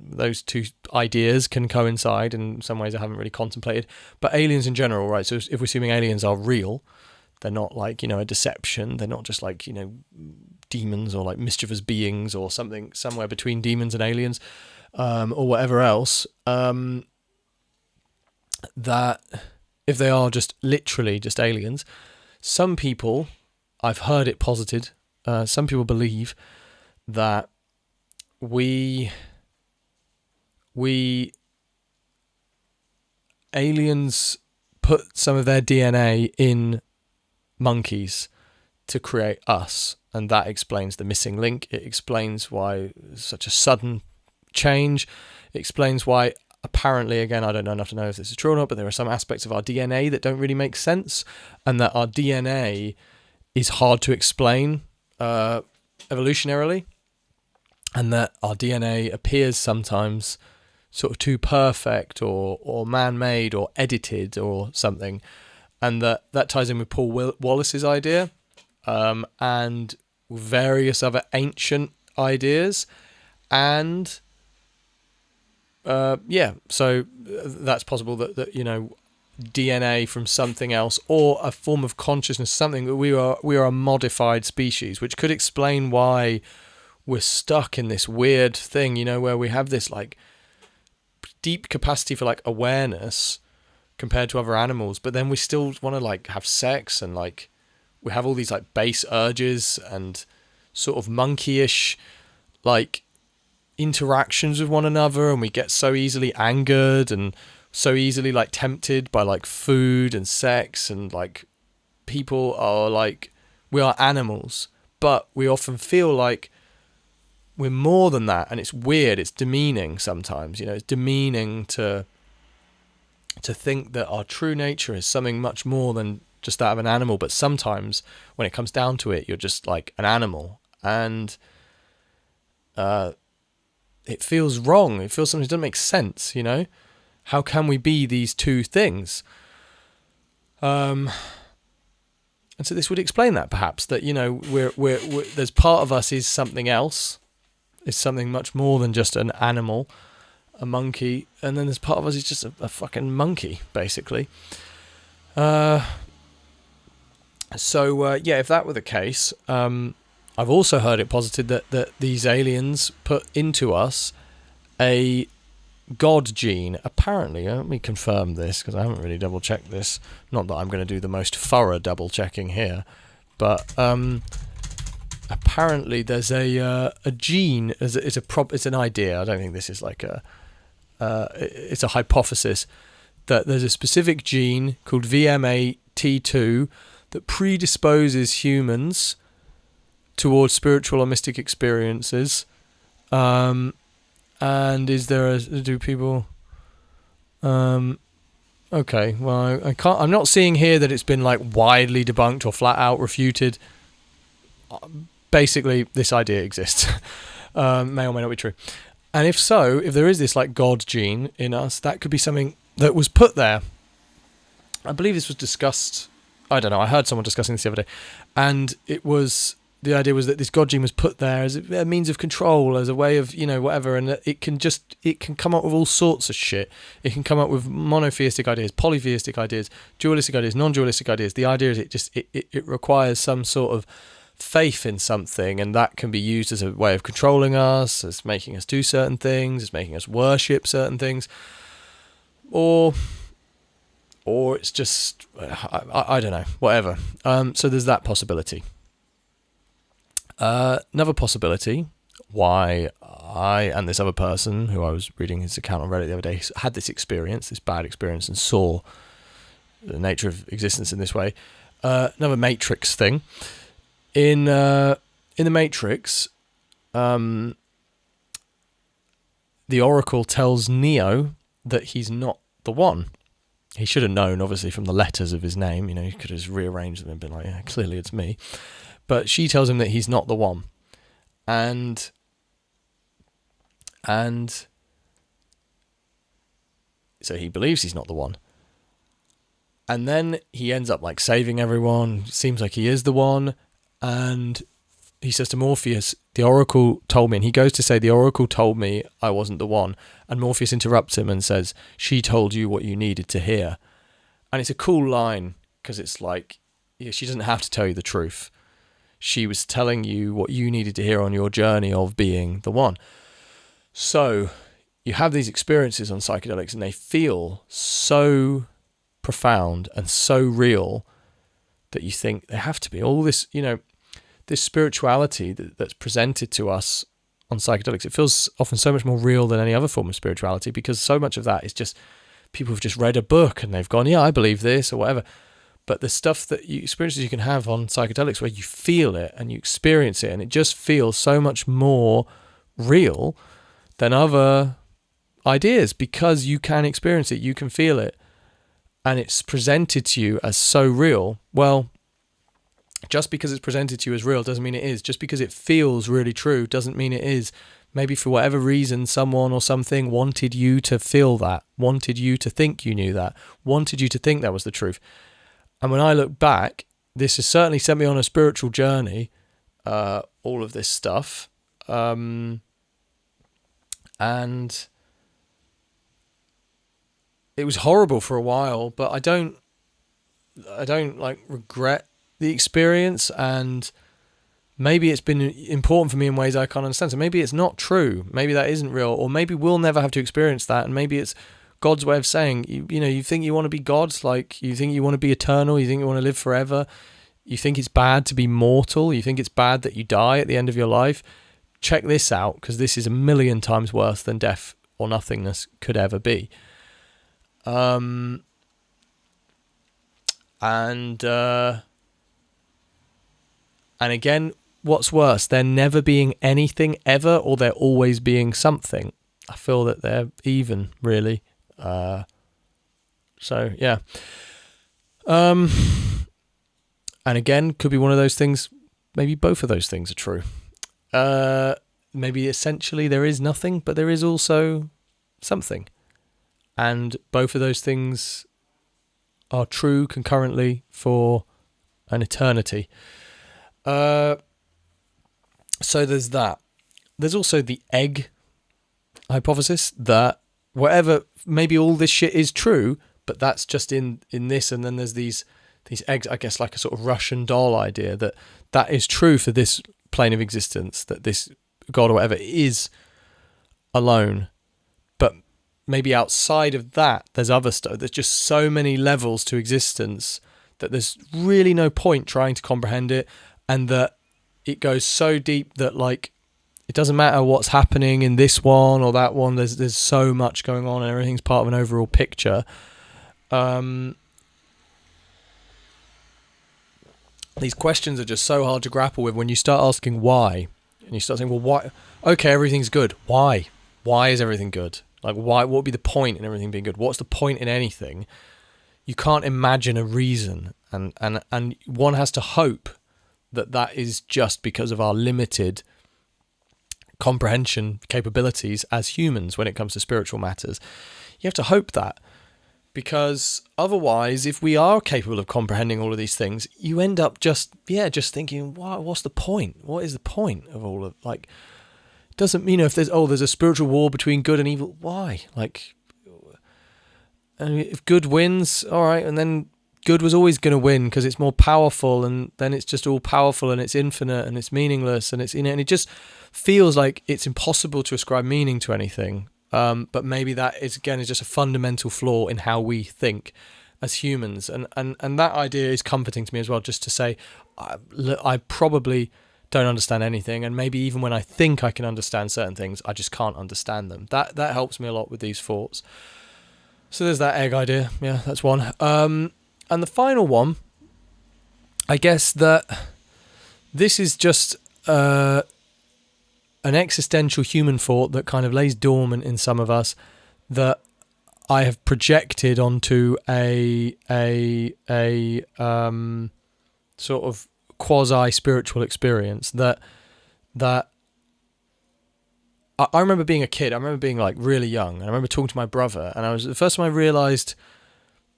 Those two ideas can coincide in some ways I haven't really contemplated. But aliens in general, right? So if we're assuming aliens are real, they're not like, a deception. They're not just like, demons or like mischievous beings or something somewhere between demons and aliens, or whatever else. That if they are just literally just aliens, some people, I've heard it posited, some people believe that aliens put some of their DNA in monkeys to create us, and that explains the missing link. It explains why such a sudden change. It explains why apparently, again, I don't know enough to know if this is true or not, but there are some aspects of our DNA that don't really make sense, and that our DNA is hard to explain evolutionarily, and that our DNA appears sometimes sort of too perfect or man-made or edited or something, and that ties in with Paul Wallace's idea and various other ancient ideas, and so that's possible that DNA from something else or a form of consciousness, something that we are a modified species, which could explain why we're stuck in this weird thing, where we have this like deep capacity for like awareness compared to other animals, but then we still want to like have sex, and like we have all these like base urges and sort of monkeyish like interactions with one another, and we get so easily angered and so easily like tempted by like food and sex, and like people are like, we are animals, but we often feel like we're more than that, and it's weird, it's demeaning sometimes, it's demeaning to think that our true nature is something much more than just that of an animal. But sometimes when it comes down to it, you're just like an animal, and it feels wrong. It feels something that doesn't make sense, How can we be these two things? And so this would explain that, perhaps, that, we're there's part of us is something else, is something much more than just an animal, a monkey, and then there's part of us is just a fucking monkey, basically. If that were the case, I've also heard it posited that these aliens put into us a God gene, apparently. Let me confirm this, because I haven't really double checked this. Not that I'm going to do the most thorough double checking here, but apparently there's a gene. It's an idea. I don't think this is like it's a hypothesis that there's a specific gene called VMAT2 that predisposes humans towards spiritual or mystic experiences. And is there do people okay, well, I'm not seeing here that it's been like widely debunked or flat out refuted. Basically, this idea exists. May or may not be true. And if so, if there is this like God gene in us, that could be something that was put there. I believe this was discussed, I don't know, I heard someone discussing this the other day, and the idea was that this God gene was put there as a means of control, as a way of, whatever, and it can come up with all sorts of shit. It can come up with monotheistic ideas, polytheistic ideas, dualistic ideas, non-dualistic ideas. The idea is it requires some sort of faith in something, and that can be used as a way of controlling us, as making us do certain things, as making us worship certain things, or it's just I don't know, whatever. So there's that possibility. Another possibility why I and this other person who I was reading his account on Reddit the other day had this bad experience, and saw the nature of existence in this way. Another Matrix thing. In the Matrix, the Oracle tells Neo that he's not the one. He should have known, obviously, from the letters of his name. He could have rearranged them and been like, yeah, clearly it's me. But she tells him that he's not the one. And so he believes he's not the one. And then he ends up like saving everyone. Seems like he is the one. And he says to Morpheus, the Oracle told me, and he goes to say, the Oracle told me I wasn't the one. And Morpheus interrupts him and says, she told you what you needed to hear. And it's a cool line, because it's like, she doesn't have to tell you the truth. She was telling you what you needed to hear on your journey of being the one. So you have these experiences on psychedelics, and they feel so profound and so real that you think there have to be all this, this spirituality that's presented to us on psychedelics. It feels often so much more real than any other form of spirituality, because so much of that is just people who've just read a book and they've gone, yeah, I believe this or whatever. But the stuff experiences you can have on psychedelics where you feel it and you experience it, and it just feels so much more real than other ideas, because you can experience it, you can feel it, and it's presented to you as so real. Well, just because it's presented to you as real doesn't mean it is. Just because it feels really true doesn't mean it is. Maybe for whatever reason, someone or something wanted you to feel that, wanted you to think you knew that, wanted you to think that was the truth. And when I look back, this has certainly sent me on a spiritual journey, all of this stuff. And it was horrible for a while, but I don't like regret the experience, and maybe it's been important for me in ways I can't understand. So maybe it's not true. Maybe that isn't real, or maybe we'll never have to experience that. And maybe it's God's way of saying, you think you want to be God, like you think you want to be eternal, you think you want to live forever, you think it's bad to be mortal, you think it's bad that you die at the end of your life. Check this out, because this is a million times worse than death or nothingness could ever be. And again, what's worse, there never being anything ever, or there always being something? I feel that they're even, really. So yeah. And again, could be one of those things. Maybe both of those things are true. Maybe essentially there is nothing, but there is also something. And both of those things are true concurrently for an eternity. So there's that. There's also the egg hypothesis, that whatever, maybe all this shit is true, but that's just in this, and then there's these eggs, I guess, like a sort of Russian doll idea, that is true for this plane of existence, that this God or whatever is alone. But maybe outside of that, there's other stuff. There's just so many levels to existence that there's really no point trying to comprehend it, and that it goes so deep that, like, it doesn't matter what's happening in this one or that one. There's so much going on, and everything's part of an overall picture. These questions are just so hard to grapple with when you start asking why, and you start saying, well, why? Okay, everything's good. Why? Why is everything good? Like, why? What would be the point in everything being good? What's the point in anything? You can't imagine a reason, and one has to hope that is just because of our limited comprehension capabilities as humans when it comes to spiritual matters. You have to hope that, because otherwise, if we are capable of comprehending all of these things, you end up just thinking, what's the point? What is the point of all of, like, doesn't, if there's a spiritual war between good and evil, why? Like, and if good wins, all right, and then good was always going to win because it's more powerful, and then it's just all powerful and it's infinite and it's meaningless, and and it just feels like it's impossible to ascribe meaning to anything. But maybe that is just a fundamental flaw in how we think as humans, and that idea is comforting to me as well. Just to say, I probably don't understand anything, and maybe even when I think I can understand certain things, I just can't understand them. That helps me a lot with these thoughts. So there's that egg idea. Yeah, that's one. And the final one, I guess that this is just an existential human thought that kind of lays dormant in some of us, that I have projected onto a sort of quasi-spiritual experience that I remember being a kid. I remember being like really young, and I remember talking to my brother, and the first time I realized,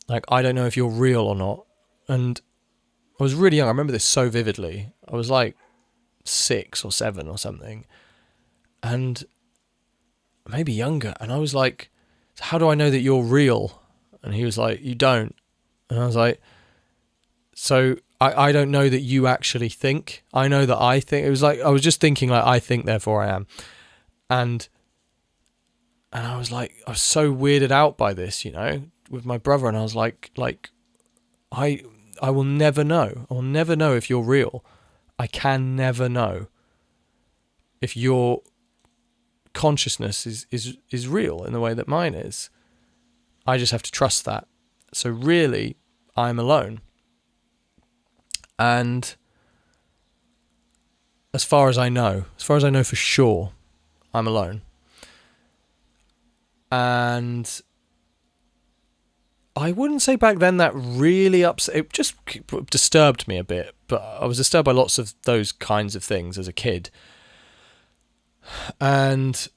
like, I don't know if you're real or not. And I was really young. I remember this so vividly. I was like 6 or 7 or something, and maybe younger. And I was like, how do I know that you're real? And he was like, you don't. And I was like, so I don't know that you actually think. I know that I think. It was like, I was just thinking, like, I think, therefore I am. And I was like, I was so weirded out by this, with my brother, and I was like, I will never know. I will never know if you're real. I can never know if your consciousness is real in the way that mine is. I just have to trust that. So really, I'm alone. And as far as I know for sure, I'm alone. And I wouldn't say back then that really upset. It just disturbed me a bit, but I was disturbed by lots of those kinds of things as a kid. And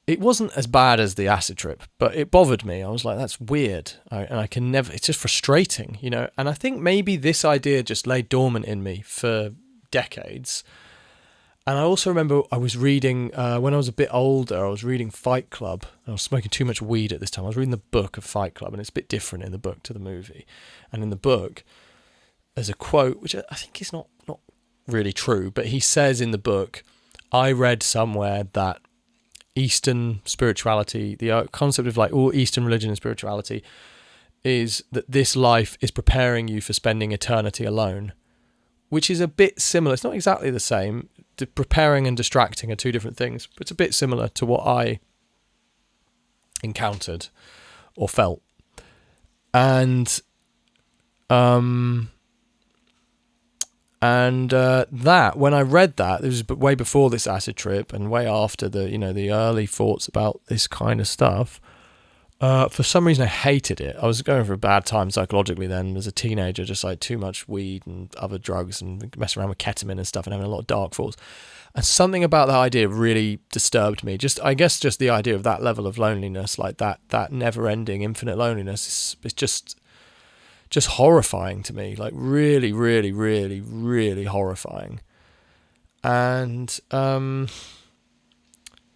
it wasn't as bad as the acid trip, but it bothered me. I was like, that's weird. And I can never, it's just frustrating, you know? And I think maybe this idea just lay dormant in me for decades. And I also remember I was reading, when I was a bit older, I was reading Fight Club. I was smoking too much weed at this time. I was reading the book of Fight Club, and it's a bit different in the book to the movie. And in the book, there's a quote, which I think is not really true, but he says in the book, I read somewhere that Eastern spirituality, the concept of like all Eastern religion and spirituality, is that this life is preparing you for spending eternity alone, which is a bit similar. It's not exactly the same. Preparing and distracting are two different things, but it's a bit similar to what I encountered or felt. And that, when I read that, it was way before this acid trip and way after the early thoughts about this kind of stuff. For some reason, I hated it. I was going for a bad time psychologically then as a teenager, just like too much weed and other drugs and messing around with ketamine and stuff and having a lot of dark thoughts. And something about that idea really disturbed me. I guess just the idea of that level of loneliness, like that never-ending, infinite loneliness, is just horrifying to me. Like really, really, really, really horrifying. And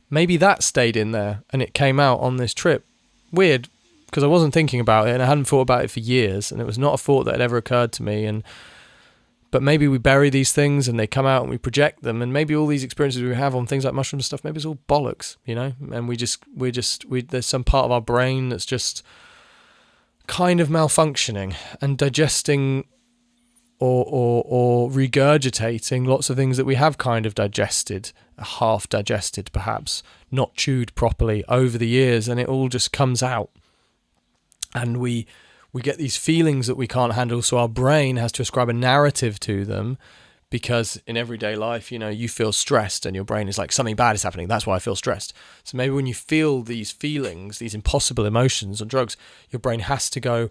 maybe that stayed in there and it came out on this trip. Weird, because I wasn't thinking about it and I hadn't thought about it for years, and it was not a thought that had ever occurred to me. But maybe we bury these things and they come out and we project them, and maybe all these experiences we have on things like mushrooms and stuff, maybe it's all bollocks, you know? And there's some part of our brain that's just kind of malfunctioning and digesting or regurgitating lots of things that we have kind of digested, half digested perhaps, not chewed properly over the years, and it all just comes out. And we get these feelings that we can't handle, so our brain has to ascribe a narrative to them, because in everyday life, you know, you feel stressed and your brain is like, something bad is happening, that's why I feel stressed. So maybe when you feel these feelings, these impossible emotions on drugs, your brain has to go,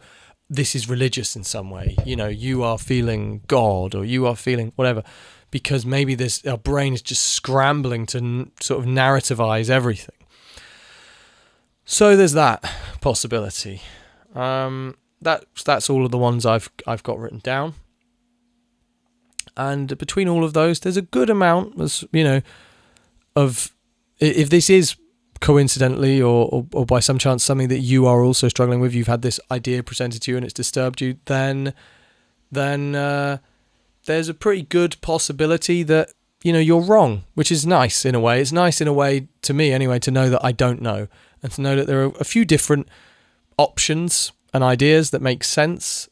this is religious in some way, you know, you are feeling God or you are feeling whatever, because maybe our brain is just scrambling to sort of narrativize everything. So there's that possibility. That's all of the ones I've got written down. And between all of those, there's a good amount, of, if this is coincidentally or by some chance something that you are also struggling with, you've had this idea presented to you and it's disturbed you, then there's a pretty good possibility that, you know, you're wrong, which is nice in a way. It's nice in a way, to me anyway, to know that I don't know, and to know that there are a few different options and ideas that make sense.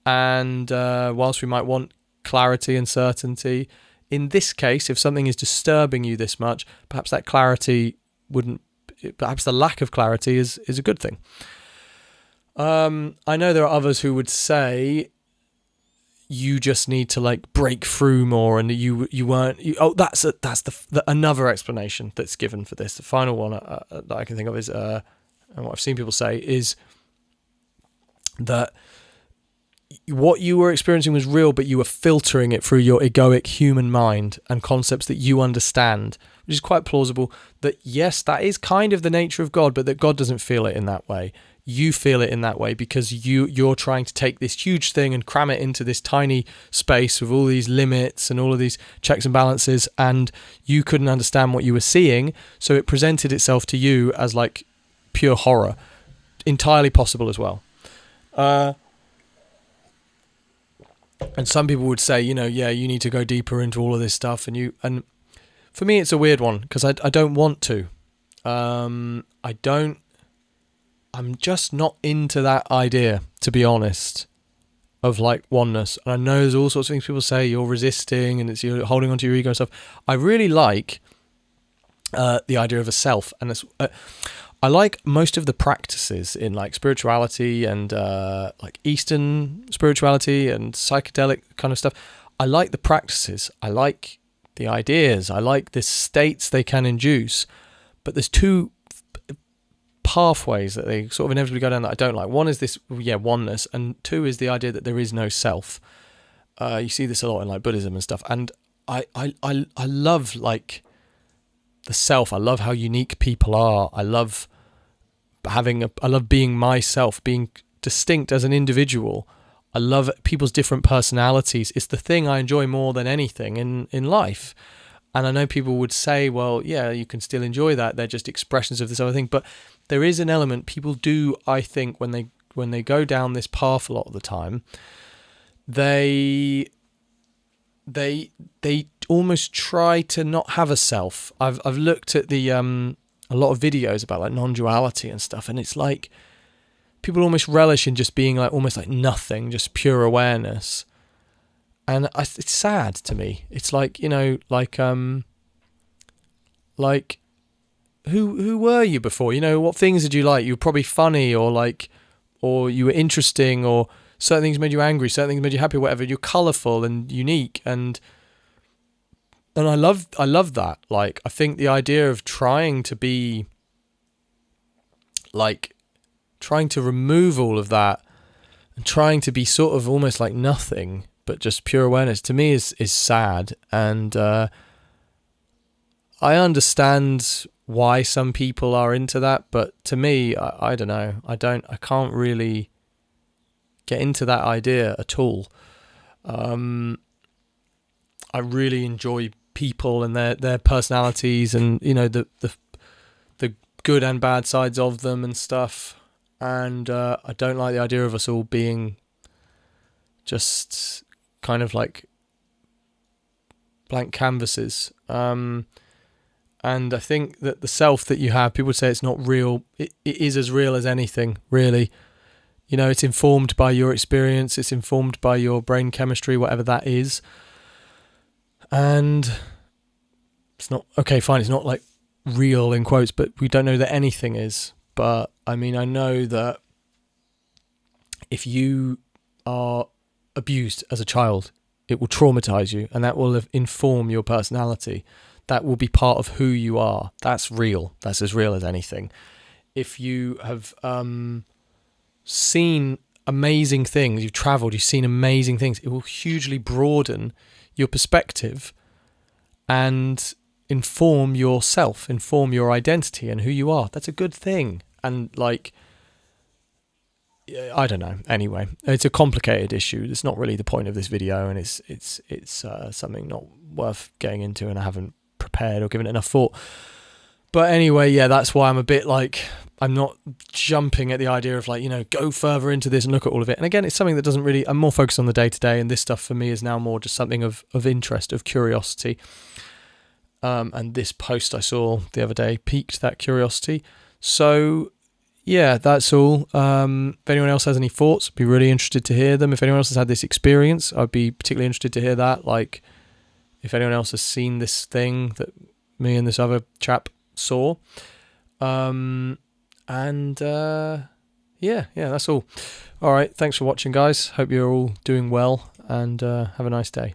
And whilst we might want clarity and certainty, in this case, if something is disturbing you this much, perhaps that clarity perhaps the lack of clarity is a good thing. I know there are others who would say you just need to like break through more, and that's another explanation that's given for this. The final one that I can think of is, and what I've seen people say is that what you were experiencing was real, but you were filtering it through your egoic human mind and concepts that you understand, which is quite plausible. That yes, that is kind of the nature of God, but that God doesn't feel it in that way. You feel it in that way because you're trying to take this huge thing and cram it into this tiny space with all these limits and all of these checks and balances, and you couldn't understand what you were seeing, so it presented itself to you as like pure horror. Entirely possible as well. And some people would say, you need to go deeper into all of this stuff, and for me it's a weird one because I don't want to. I'm just not into that idea, to be honest, of like oneness. And I know there's all sorts of things people say, you're resisting and you're holding onto your ego and stuff. I really like the idea of a self, and I like most of the practices in like spirituality and like Eastern spirituality and psychedelic kind of stuff. I like the practices. I like the ideas. I like the states they can induce. But there's two pathways that they sort of inevitably go down that I don't like. One is this, oneness, and two is the idea that there is no self. You see this a lot in like Buddhism and stuff, and I love like the self. I love how unique people are. I love being myself, being distinct as an individual. I love people's different personalities. It's the thing I enjoy more than anything in life. And I know people would say, well, yeah, you can still enjoy that. They're just expressions of this other thing. But there is an element people do, I think, when they go down this path a lot of the time, they almost try to not have a self. I've looked at a lot of videos about like non-duality and stuff, and it's like people almost relish in just being like almost like nothing, just pure awareness. And it's sad to me. It's like, who were you before? What things did you like? You were probably funny, or you were interesting, or certain things made you angry, certain things made you happy, whatever. You're colourful and unique, and I love that. Like, I think the idea of trying to be like, trying to remove all of that and trying to be sort of almost like nothing, but just pure awareness, to me is sad. And I understand why some people are into that, but to me, I don't know. I can't really get into that idea at all. I really enjoy people and their personalities, and the good and bad sides of them and stuff. And I don't like the idea of us all being just kind of like blank canvases. And I think that the self that you have, people would say it's not real. It is as real as anything, really. It's informed by your experience. It's informed by your brain chemistry, whatever that is. And it's not, okay, fine, it's not like real in quotes, but we don't know that anything is. But I mean, I know that if you are abused as a child, it will traumatize you, and that will inform your personality. That will be part of who you are. That's real. That's as real as anything. If you have seen amazing things, you've traveled, you've seen amazing things, it will hugely broaden your perspective and inform yourself, inform your identity and who you are. That's a good thing. And like, I don't know. Anyway, it's a complicated issue. It's not really the point of this video, and it's something not worth getting into, and I haven't prepared or given it enough thought. But anyway, yeah, that's why I'm a bit like, I'm not jumping at the idea of like, go further into this and look at all of it. And again, it's something that doesn't really, I'm more focused on the day-to-day, and this stuff for me is now more just something of interest, of curiosity. And this post I saw the other day piqued that curiosity. So yeah, that's all. If anyone else has any thoughts, I'd be really interested to hear them. If anyone else has had this experience, I'd be particularly interested to hear that. Like, if anyone else has seen this thing that me and this other chap saw. Yeah, that's all. All right, thanks for watching, guys. Hope you're all doing well, and have a nice day.